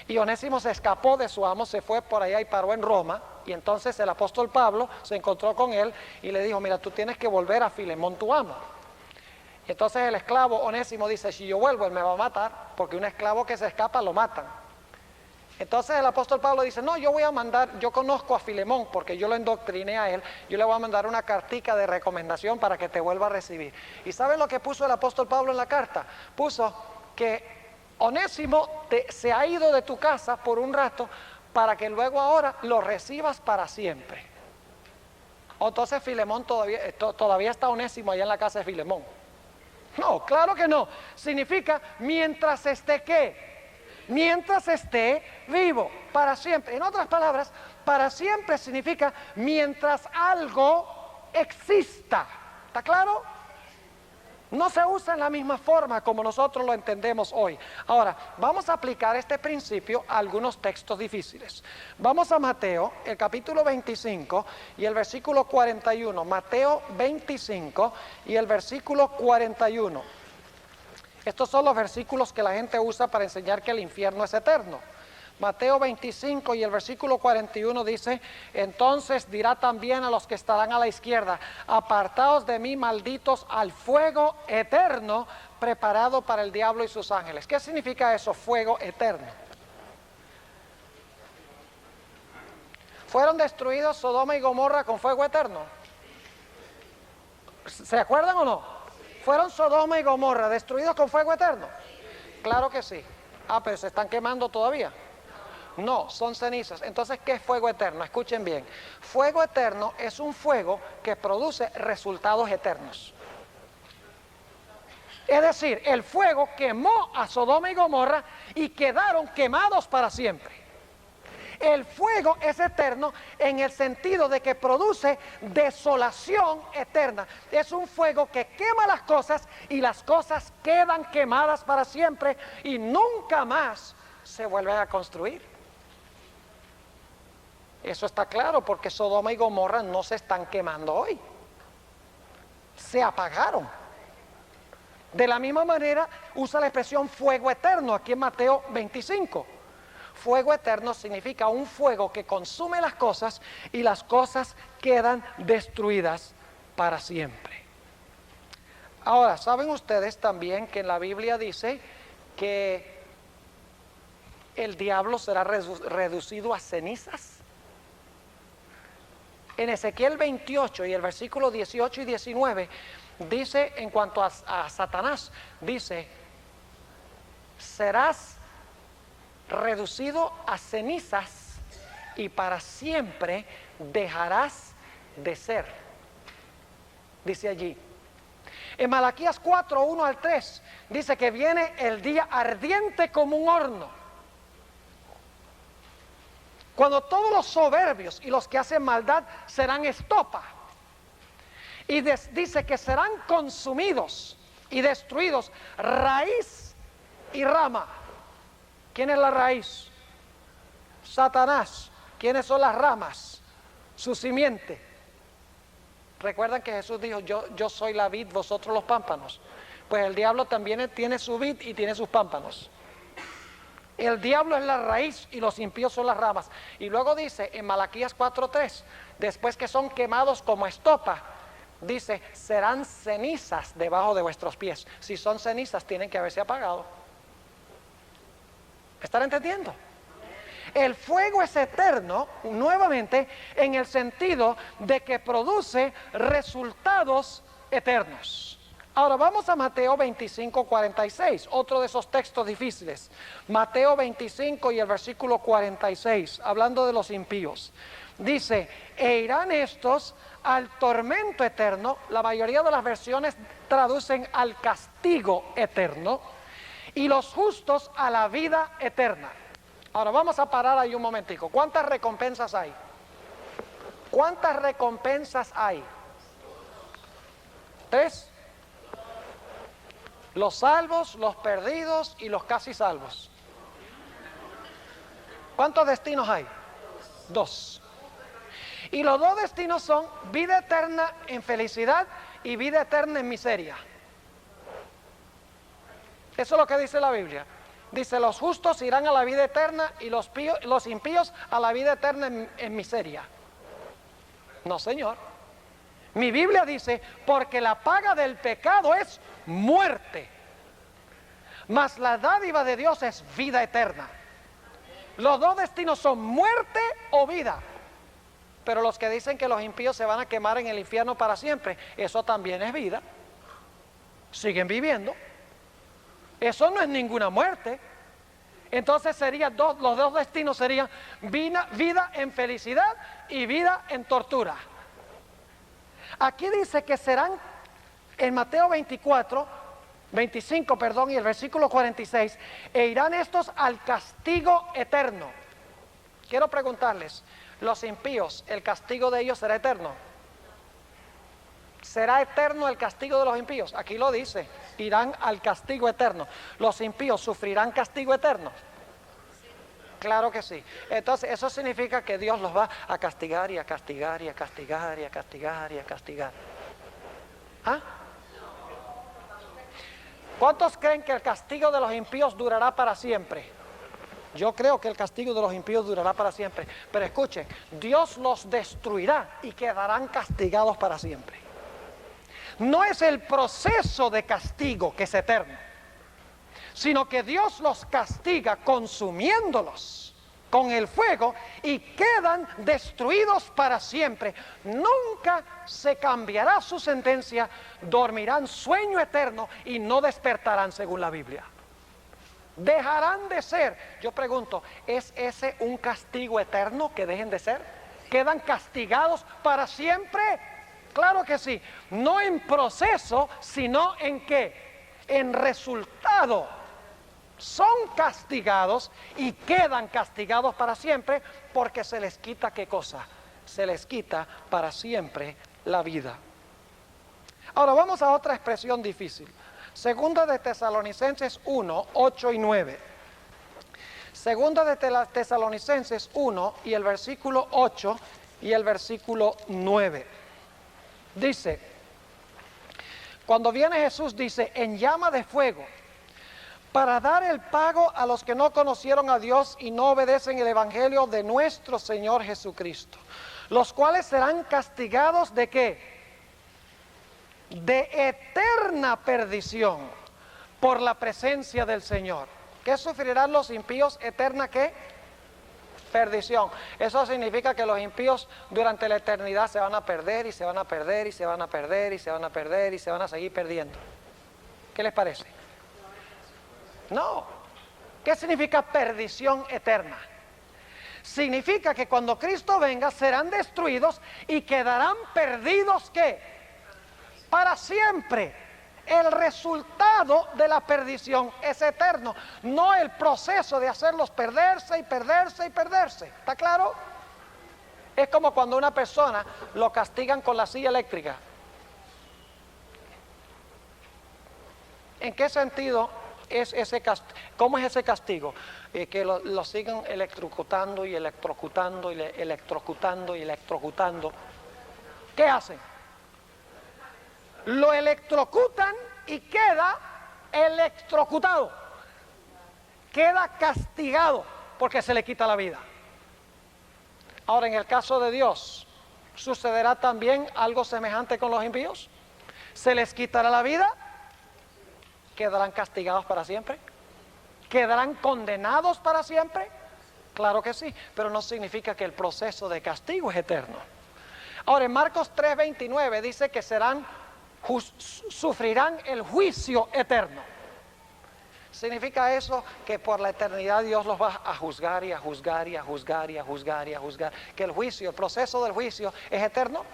Y Onésimo se escapó de su amo, se fue por allá y paró en Roma. Y entonces el apóstol Pablo se encontró con él y le dijo, mira, tú tienes que volver a Filemón, tu amo. Y entonces el esclavo Onésimo dice, si yo vuelvo él me va a matar, porque un esclavo que se escapa lo matan. Entonces el apóstol Pablo dice, no, yo conozco a Filemón porque yo lo endoctriné a él, yo le voy a mandar una cartica de recomendación para que te vuelva a recibir. ¿Y saben lo que puso el apóstol Pablo en la carta? Puso que Onésimo se ha ido de tu casa por un rato para que luego ahora lo recibas para siempre. Entonces Filemón todavía está Onésimo allá en la casa de Filemón. No, claro que no. Significa mientras esté ¿qué? Mientras esté vivo, para siempre. En otras palabras, para siempre significa mientras algo exista. ¿Está claro? No se usa en la misma forma como nosotros lo entendemos hoy. Ahora, vamos a aplicar este principio a algunos textos difíciles. Vamos a Mateo, el capítulo 25 y el versículo 41. Mateo 25 y el versículo 41. Estos son los versículos que la gente usa para enseñar que el infierno es eterno. Mateo 25 y el versículo 41 dice, entonces dirá también a los que estarán a la izquierda, apartaos de mí, malditos, al fuego eterno preparado para el diablo y sus ángeles. ¿Qué significa eso, fuego eterno? ¿Fueron destruidos Sodoma y Gomorra con fuego eterno? ¿Se acuerdan o no? ¿Fueron Sodoma y Gomorra destruidos con fuego eterno? Claro que sí. Pero se están quemando todavía. No, son cenizas. Entonces, ¿qué es fuego eterno? Escuchen bien. Fuego eterno es un fuego que produce resultados eternos. Es decir, el fuego quemó a Sodoma y Gomorra y quedaron quemados para siempre. El fuego es eterno en el sentido de que produce desolación eterna. Es un fuego que quema las cosas y las cosas quedan quemadas para siempre y nunca más se vuelven a construir. Eso está claro porque Sodoma y Gomorra no se están quemando hoy. Se apagaron. De la misma manera usa la expresión fuego eterno aquí en Mateo 25. Fuego eterno significa un fuego que consume las cosas y las cosas quedan destruidas para siempre. Ahora, ¿saben ustedes también que en la Biblia dice que el diablo será reducido a cenizas? En Ezequiel 28 y el versículo 18 y 19 dice en cuanto a Satanás, dice, serás reducido a cenizas y para siempre dejarás de ser. Dice allí. En Malaquías 4, 1 al 3 dice que viene el día ardiente como un horno, cuando todos los soberbios y los que hacen maldad serán estopa. Y dice que serán consumidos y destruidos raíz y rama. ¿Quién es la raíz? Satanás. ¿Quiénes son las ramas? Su simiente. Recuerdan que Jesús dijo, yo soy la vid, vosotros los pámpanos. Pues el diablo también tiene su vid y tiene sus pámpanos. El diablo es la raíz y los impíos son las ramas. Y luego dice en Malaquías 4:3, después que son quemados como estopa, dice, serán cenizas debajo de vuestros pies. Si son cenizas, tienen que haberse apagado. ¿Están entendiendo? El fuego es eterno, nuevamente, en el sentido de que produce resultados eternos. Ahora vamos a Mateo 25, 46, otro de esos textos difíciles. Mateo 25 y el versículo 46, hablando de los impíos. Dice, e irán estos al tormento eterno. La mayoría de las versiones traducen al castigo eterno. Y los justos a la vida eterna. Ahora vamos a parar ahí un momentico. ¿Cuántas recompensas hay? ¿Cuántas recompensas hay? 3. Los salvos, los perdidos y los casi salvos. ¿Cuántos destinos hay? 2. Y los 2 destinos son vida eterna en felicidad y vida eterna en miseria. Eso es lo que dice la Biblia. Dice, los justos irán a la vida eterna y los impíos a la vida eterna en miseria. No, señor. Mi Biblia dice, porque la paga del pecado es muerte, mas la dádiva de Dios es vida eterna. Los 2 destinos son muerte o vida. Pero los que dicen que los impíos se van a quemar en el infierno para siempre, eso también es vida. Siguen viviendo. Eso no es ninguna muerte. Entonces serían los 2 destinos serían vida en felicidad y vida en tortura. Aquí dice que serán en Mateo 25, y el versículo 46, e irán estos al castigo eterno. Quiero preguntarles, los impíos, ¿el castigo de ellos será eterno? ¿Será eterno el castigo de los impíos? Aquí lo dice, irán al castigo eterno. ¿Los impíos sufrirán castigo eterno? Claro que sí. Entonces eso significa que Dios los va a castigar y a castigar y a castigar y a castigar y a castigar. ¿Ah? ¿Cuántos creen que el castigo de los impíos durará para siempre? Yo creo que el castigo de los impíos durará para siempre. Pero escuchen, Dios los destruirá y quedarán castigados para siempre. No es el proceso de castigo que es eterno, sino que Dios los castiga consumiéndolos con el fuego y quedan destruidos para siempre. Nunca se cambiará su sentencia, dormirán sueño eterno y no despertarán según la Biblia. Dejarán de ser. Yo pregunto, ¿es ese un castigo eterno que dejen de ser? ¿Quedan castigados para siempre? Claro que sí, no en proceso, sino en ¿qué? En resultado. Son castigados y quedan castigados para siempre porque se les quita ¿qué cosa? Se les quita para siempre la vida. Ahora vamos a otra expresión difícil. Segunda de Tesalonicenses 1, 8 y 9. Segunda de Tesalonicenses 1 y el versículo 8 y el versículo 9. Dice, cuando viene Jesús, dice, en llama de fuego, para dar el pago a los que no conocieron a Dios y no obedecen el evangelio de nuestro Señor Jesucristo, los cuales serán castigados ¿de qué? De eterna perdición por la presencia del Señor. ¿Qué sufrirán los impíos? ¿Eterna qué? Perdición. Eso significa que los impíos durante la eternidad se van a perder y se van a perder y se van a perder y se van a perder y se van a seguir perdiendo. ¿Qué les parece? No. ¿Qué significa perdición eterna? Significa que cuando Cristo venga serán destruidos y quedarán perdidos ¿qué? Para siempre. El resultado de la perdición es eterno, no el proceso de hacerlos perderse y perderse y perderse. ¿Está claro? Es como cuando una persona lo castigan con la silla eléctrica. ¿En qué sentido es ese castigo? ¿Cómo es ese castigo? Que lo sigan electrocutando y electrocutando y electrocutando y electrocutando. ¿Qué hacen? Lo electrocutan y queda electrocutado. Queda castigado porque se le quita la vida. Ahora, en el caso de Dios, ¿Sucederá también algo semejante con los impíos? ¿Se les quitará la vida? ¿Quedarán castigados para siempre? ¿Quedarán condenados para siempre? Claro que sí, pero no significa que el proceso de castigo es eterno. Ahora, en Marcos 3:29 dice que sufrirán el juicio eterno. ¿Significa eso que por la eternidad Dios los va a juzgar y a juzgar y a juzgar y a juzgar y a juzgar? ¿Que el juicio, el proceso del juicio es eterno?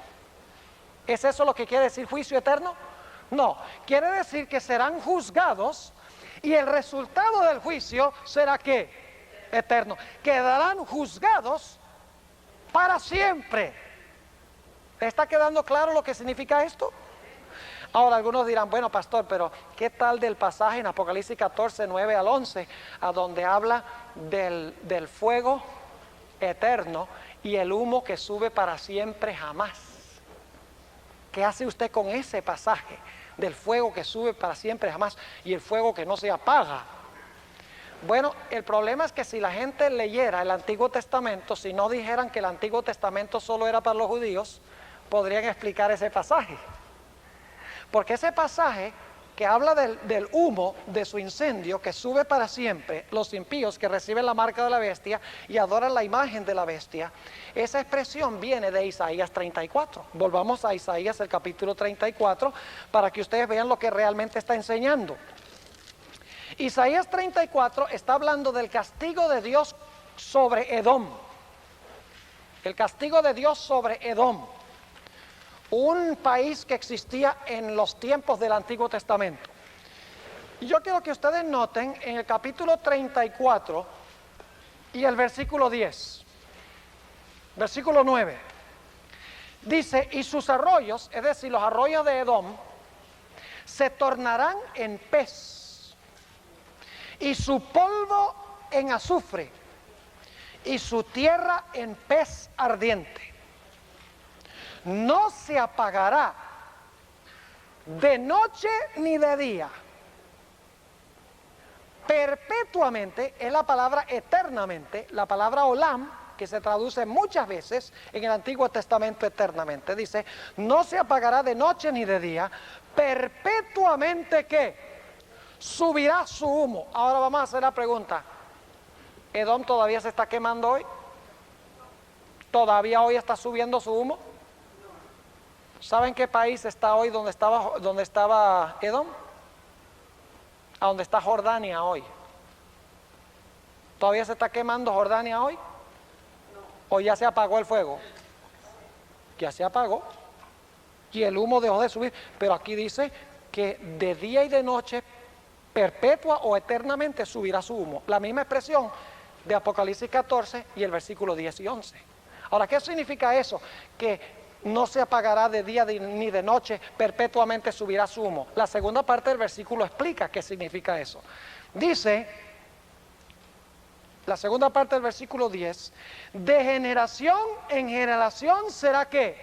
¿Es eso lo que quiere decir juicio eterno? No, quiere decir que serán juzgados y el resultado del juicio será ¿qué? Eterno. Quedarán juzgados para siempre. ¿Está quedando claro lo que significa esto? Ahora algunos dirán, bueno pastor, pero ¿qué tal del pasaje en Apocalipsis 14, 9 al 11, a donde habla del fuego eterno y el humo que sube para siempre jamás? ¿Qué hace usted con ese pasaje del fuego que sube para siempre jamás y el fuego que no se apaga? Bueno, el problema es que si la gente leyera el Antiguo Testamento, si no dijeran que el Antiguo Testamento solo era para los judíos, podrían explicar ese pasaje. Porque ese pasaje que habla del humo de su incendio que sube para siempre, los impíos que reciben la marca de la bestia y adoran la imagen de la bestia, esa expresión viene de Isaías 34. Volvamos a Isaías el capítulo 34 para que ustedes vean lo que realmente está enseñando. Isaías 34 está hablando del castigo de Dios sobre Edom. El castigo de Dios sobre Edom, un país que existía en los tiempos del Antiguo Testamento. Y yo quiero que ustedes noten en el capítulo 34 y el versículo 10, versículo 9, dice, y sus arroyos, es decir, los arroyos de Edom, se tornarán en pez, y su polvo en azufre, y su tierra en pez ardiente. No se apagará de noche ni de día. Perpetuamente es la palabra eternamente, la palabra olam, que se traduce muchas veces en el Antiguo Testamento eternamente. Dice, no se apagará de noche ni de día, perpetuamente ¿qué? Subirá su humo. Ahora vamos a hacer la pregunta, ¿Edom todavía se está quemando hoy? ¿Todavía hoy está subiendo su humo? ¿Saben qué país está hoy donde estaba Edom? A donde está Jordania hoy. ¿Todavía se está quemando Jordania hoy? ¿O ya se apagó el fuego? Ya se apagó. Y el humo dejó de subir. Pero aquí dice que de día y de noche, perpetua o eternamente subirá su humo. La misma expresión de Apocalipsis 14 y el versículo 10 y 11. Ahora, ¿qué significa eso? Que no se apagará de día ni de noche, perpetuamente subirá su humo. La segunda parte del versículo explica qué significa eso. Dice, la segunda parte del versículo 10, de generación en generación será ¿qué?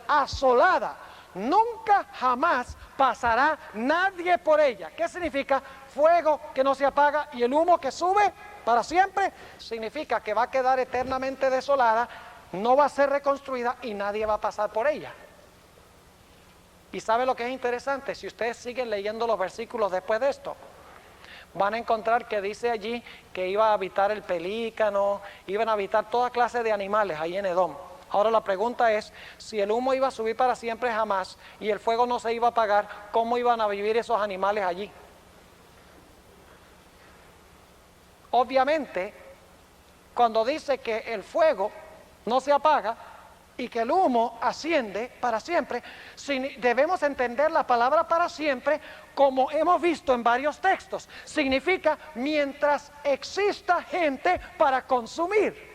Asolada. Nunca jamás pasará nadie por ella. ¿Qué significa? Fuego que no se apaga y el humo que sube para siempre. Significa que va a quedar eternamente desolada, no va a ser reconstruida y nadie va a pasar por ella. ¿Y sabe lo que es interesante? Si ustedes siguen leyendo los versículos después de esto, van a encontrar que dice allí que iba a habitar el pelícano, iban a habitar toda clase de animales ahí en Edom. Ahora la pregunta es, si el humo iba a subir para siempre jamás y el fuego no se iba a apagar, ¿cómo iban a vivir esos animales allí? Obviamente, cuando dice que el fuego no se apaga y que el humo asciende para siempre, debemos entender la palabra para siempre como hemos visto en varios textos. Significa mientras exista gente para consumir,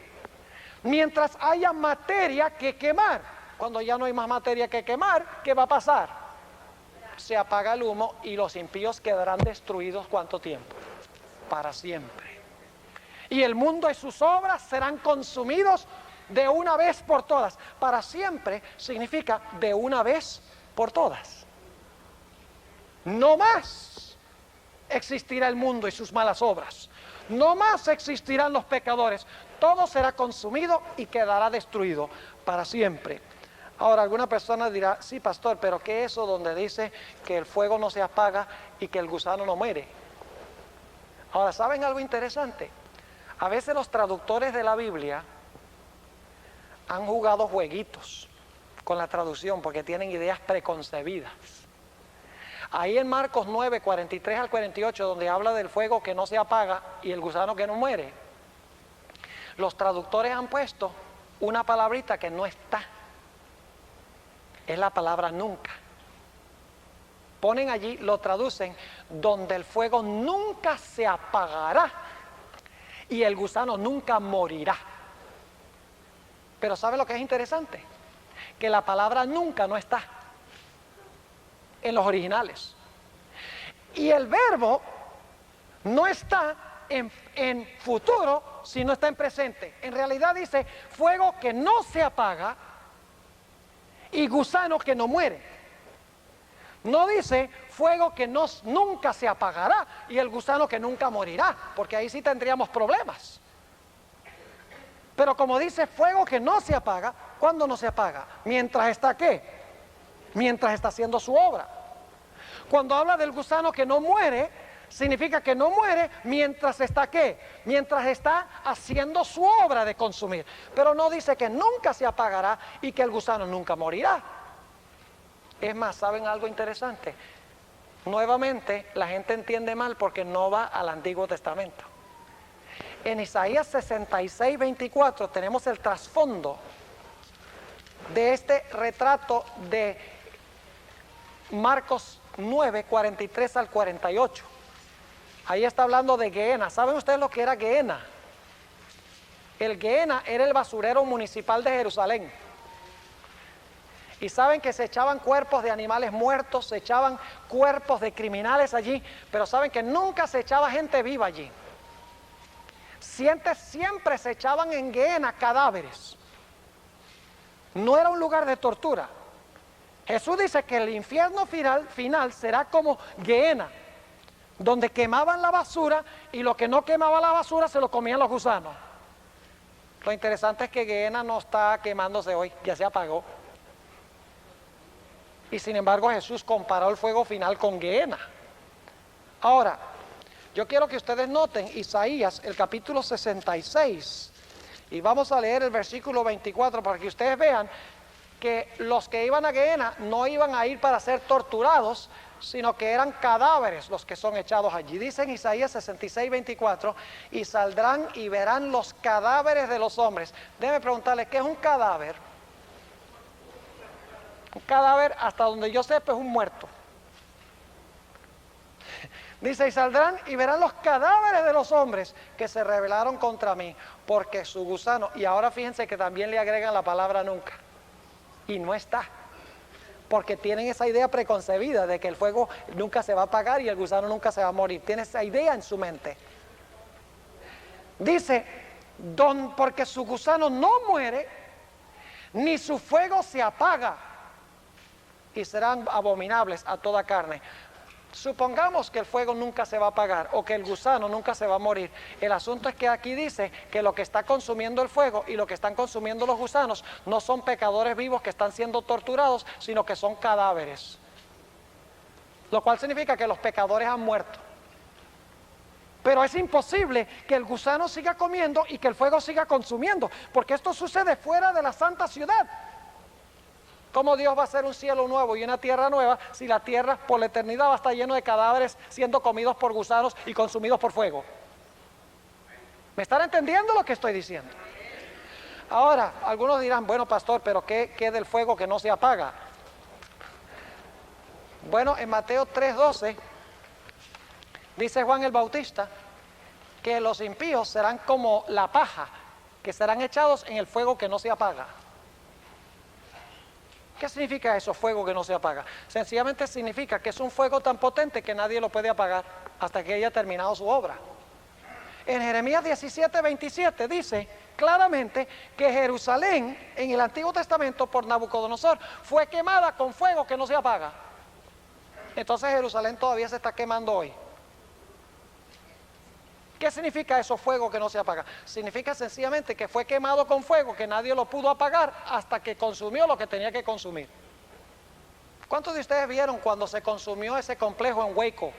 mientras haya materia que quemar. Cuando ya no hay más materia que quemar, ¿qué va a pasar? Se apaga el humo y los impíos quedarán destruidos. ¿Cuánto tiempo? Para siempre. Y el mundo y sus obras serán consumidos de una vez por todas. Para siempre significa de una vez por todas. No más existirá el mundo y sus malas obras. No más existirán los pecadores. Todo será consumido y quedará destruido para siempre. Ahora, alguna persona dirá, sí, pastor, pero ¿qué es eso donde dice que el fuego no se apaga y que el gusano no muere? Ahora, ¿saben algo interesante? A veces los traductores de la Biblia han jugado jueguitos con la traducción porque tienen ideas preconcebidas. Ahí en Marcos 9, 43 al 48, donde habla del fuego que no se apaga y el gusano que no muere, los traductores han puesto una palabrita que no está. Es la palabra nunca. Ponen allí, lo traducen, donde el fuego nunca se apagará y el gusano nunca morirá. Pero ¿sabe lo que es interesante? Que la palabra nunca no está en los originales. Y el verbo no está en futuro, sino está en presente. En realidad dice fuego que no se apaga y gusano que no muere. No dice fuego que nunca se apagará y el gusano que nunca morirá, porque ahí sí tendríamos problemas. Pero como dice fuego que no se apaga, ¿cuándo no se apaga? Mientras está ¿qué? Mientras está haciendo su obra. Cuando habla del gusano que no muere, significa que no muere mientras está ¿qué? Mientras está haciendo su obra de consumir. Pero no dice que nunca se apagará y que el gusano nunca morirá. Es más, ¿saben algo interesante? Nuevamente, la gente entiende mal porque no va al Antiguo Testamento. En Isaías 66, 24 tenemos el trasfondo de este retrato de Marcos 9, 43 al 48. Ahí está hablando de Gehenna. ¿Saben ustedes lo que era Gehenna? El Gehenna era el basurero municipal de Jerusalén. Y saben que se echaban cuerpos de animales muertos, se echaban cuerpos de criminales allí, pero saben que nunca se echaba gente viva allí. Siempre se echaban en Gehenna cadáveres. No era un lugar de tortura. Jesús dice que el infierno final será como Gehenna, donde quemaban la basura y lo que no quemaba la basura se lo comían los gusanos. Lo interesante es que Gehenna no está quemándose hoy, ya se apagó. Y sin embargo Jesús comparó el fuego final con Gehenna. Ahora, yo quiero que ustedes noten Isaías, el capítulo 66, y vamos a leer el versículo 24 para que ustedes vean que los que iban a Gehenna no iban a ir para ser torturados, sino que eran cadáveres los que son echados allí. Dice en Isaías 66, 24, y saldrán y verán los cadáveres de los hombres. Déjenme preguntarles, ¿qué es un cadáver? Un cadáver, hasta donde yo sepa, es un muerto. Dice, y saldrán y verán los cadáveres de los hombres que se rebelaron contra mí, porque su gusano, y ahora fíjense que también le agregan la palabra nunca, y no está, porque tienen esa idea preconcebida de que el fuego nunca se va a apagar y el gusano nunca se va a morir. Tienen esa idea en su mente. Dice, porque su gusano no muere, ni su fuego se apaga, y serán abominables a toda carne. Supongamos que el fuego nunca se va a apagar o que el gusano nunca se va a morir. El asunto es que aquí dice que lo que está consumiendo el fuego y lo que están consumiendo los gusanos no son pecadores vivos que están siendo torturados, sino que son cadáveres. Lo cual significa que los pecadores han muerto. Pero es imposible que el gusano siga comiendo y que el fuego siga consumiendo, porque esto sucede fuera de la santa ciudad. ¿Cómo Dios va a hacer un cielo nuevo y una tierra nueva si la tierra por la eternidad va a estar lleno de cadáveres siendo comidos por gusanos y consumidos por fuego? ¿Me están entendiendo lo que estoy diciendo? Ahora, algunos dirán, bueno, pastor, pero ¿qué del fuego que no se apaga? Bueno, en Mateo 3:12 dice Juan el Bautista que los impíos serán como la paja, que serán echados en el fuego que no se apaga. ¿Qué significa eso, fuego que no se apaga? Sencillamente significa que es un fuego tan potente que nadie lo puede apagar hasta que haya terminado su obra. En Jeremías 17, 27 dice claramente que Jerusalén en el Antiguo Testamento por Nabucodonosor fue quemada con fuego que no se apaga. Entonces Jerusalén todavía se está quemando hoy. ¿Qué significa eso, fuego que no se apaga? Significa sencillamente que fue quemado con fuego, que nadie lo pudo apagar hasta que consumió lo que tenía que consumir. ¿Cuántos de ustedes vieron cuando se consumió ese complejo en Waco?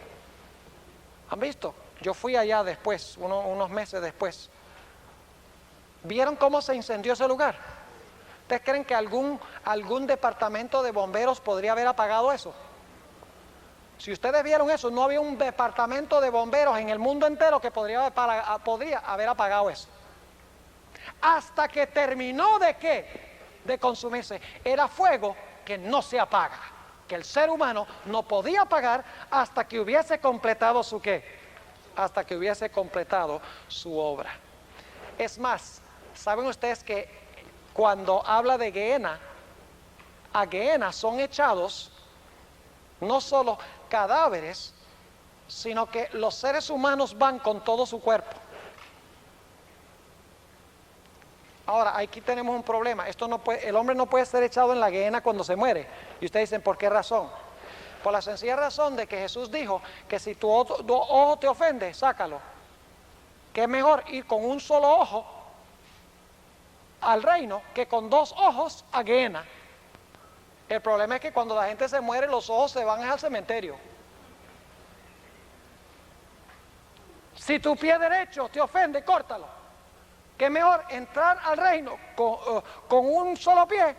¿Han visto? Yo fui allá después, unos meses después. ¿Vieron cómo se incendió ese lugar? ¿Ustedes creen que algún departamento de bomberos podría haber apagado eso? Si ustedes vieron eso, no había un departamento de bomberos en el mundo entero que podría haber apagado eso. Hasta que terminó ¿de qué? De consumirse. Era fuego que no se apaga, que el ser humano no podía apagar hasta que hubiese completado su ¿qué? Hasta que hubiese completado su obra. Es más, ¿saben ustedes que cuando habla de Gehenna, a Gehenna son echados no solo cadáveres, sino que los seres humanos van con todo su cuerpo? Ahora, aquí tenemos un problema. El hombre no puede ser echado en la Gehenna cuando se muere. Y ustedes dicen, ¿por qué razón? Por la sencilla razón de que Jesús dijo que si tu ojo te ofende, sácalo. Que es mejor ir con un solo ojo al reino que con dos ojos a Gehenna. El problema es que cuando la gente se muere, los ojos se van al cementerio. Si tu pie derecho te ofende, córtalo. Que es mejor entrar al reino con un solo pie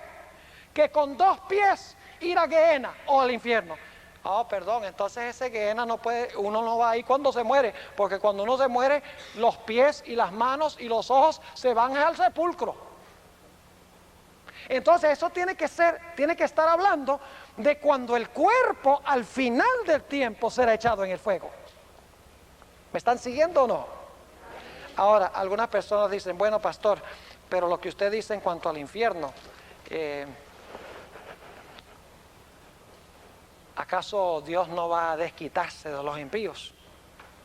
que con dos pies ir a Gehenna o al infierno. Perdón, entonces ese Gehenna uno no va ahí cuando se muere, porque cuando uno se muere, los pies y las manos y los ojos se van al sepulcro. Entonces eso tiene que estar hablando de cuando el cuerpo al final del tiempo será echado en el fuego. ¿Me están siguiendo o no? Ahora, algunas personas dicen, bueno, pastor, pero lo que usted dice en cuanto al infierno, ¿acaso Dios no va a desquitarse de los impíos,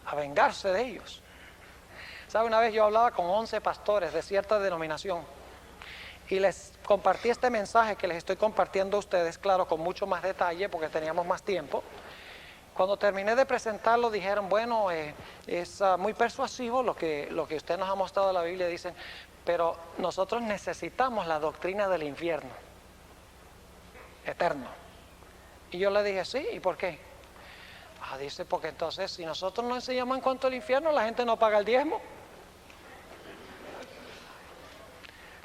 a vengarse de ellos? ¿Sabe? Una vez yo hablaba con 11 pastores de cierta denominación y les compartí este mensaje que les estoy compartiendo a ustedes, claro, con mucho más detalle porque teníamos más tiempo. Cuando terminé de presentarlo dijeron, bueno, es muy persuasivo lo que usted nos ha mostrado en la Biblia, dicen, pero nosotros necesitamos la doctrina del infierno eterno. Y yo le dije, sí, ¿y por qué? Dice, porque entonces si nosotros no enseñamos en cuanto al infierno, la gente no paga el diezmo.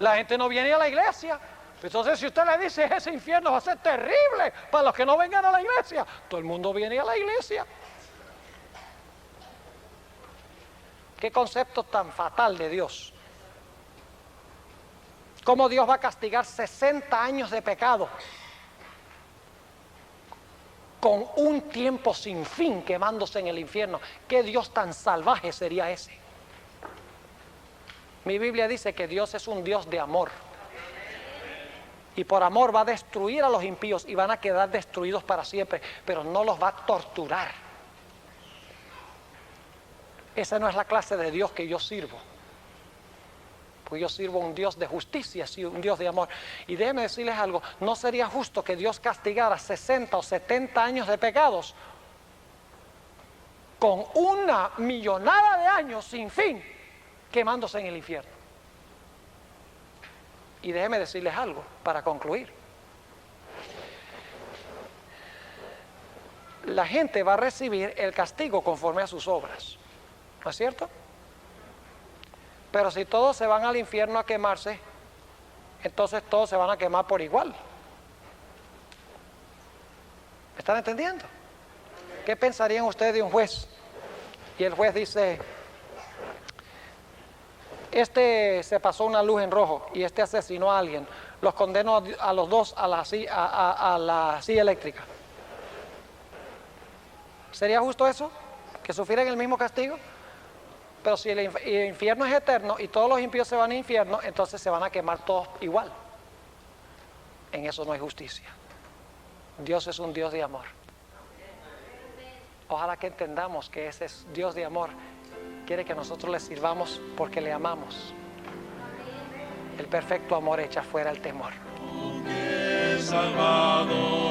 La gente no viene a la iglesia. Entonces si usted le dice, ese infierno va a ser terrible para los que no vengan a la iglesia, todo el mundo viene a la iglesia. Qué concepto tan fatal de Dios. ¿Cómo Dios va a castigar 60 años de pecado con un tiempo sin fin quemándose en el infierno? ¿Qué Dios tan salvaje sería ese? Mi Biblia dice que Dios es un Dios de amor. Y por amor va a destruir a los impíos y van a quedar destruidos para siempre, pero no los va a torturar. Esa no es la clase de Dios que yo sirvo. Porque yo sirvo a un Dios de justicia, sí, un Dios de amor. Y déjenme decirles algo, no sería justo que Dios castigara 60 o 70 años de pecados con una millonada de años sin fin quemándose en el infierno. Y déjenme decirles algo para concluir. La gente va a recibir el castigo conforme a sus obras, ¿no es cierto? Pero si todos se van al infierno a quemarse, entonces todos se van a quemar por igual. ¿Me están entendiendo? ¿Qué pensarían ustedes de un juez? Y el juez dice, este se pasó una luz en rojo y este asesinó a alguien, los condeno a los dos a la silla eléctrica. ¿Sería justo eso? ¿Que sufrieran el mismo castigo? Pero si el infierno es eterno y todos los impíos se van al infierno, entonces se van a quemar todos igual. En eso no hay justicia. Dios es un Dios de amor. Ojalá que entendamos que ese es Dios de amor. Quiere que nosotros le sirvamos porque le amamos. El perfecto amor echa fuera el temor. Salvador.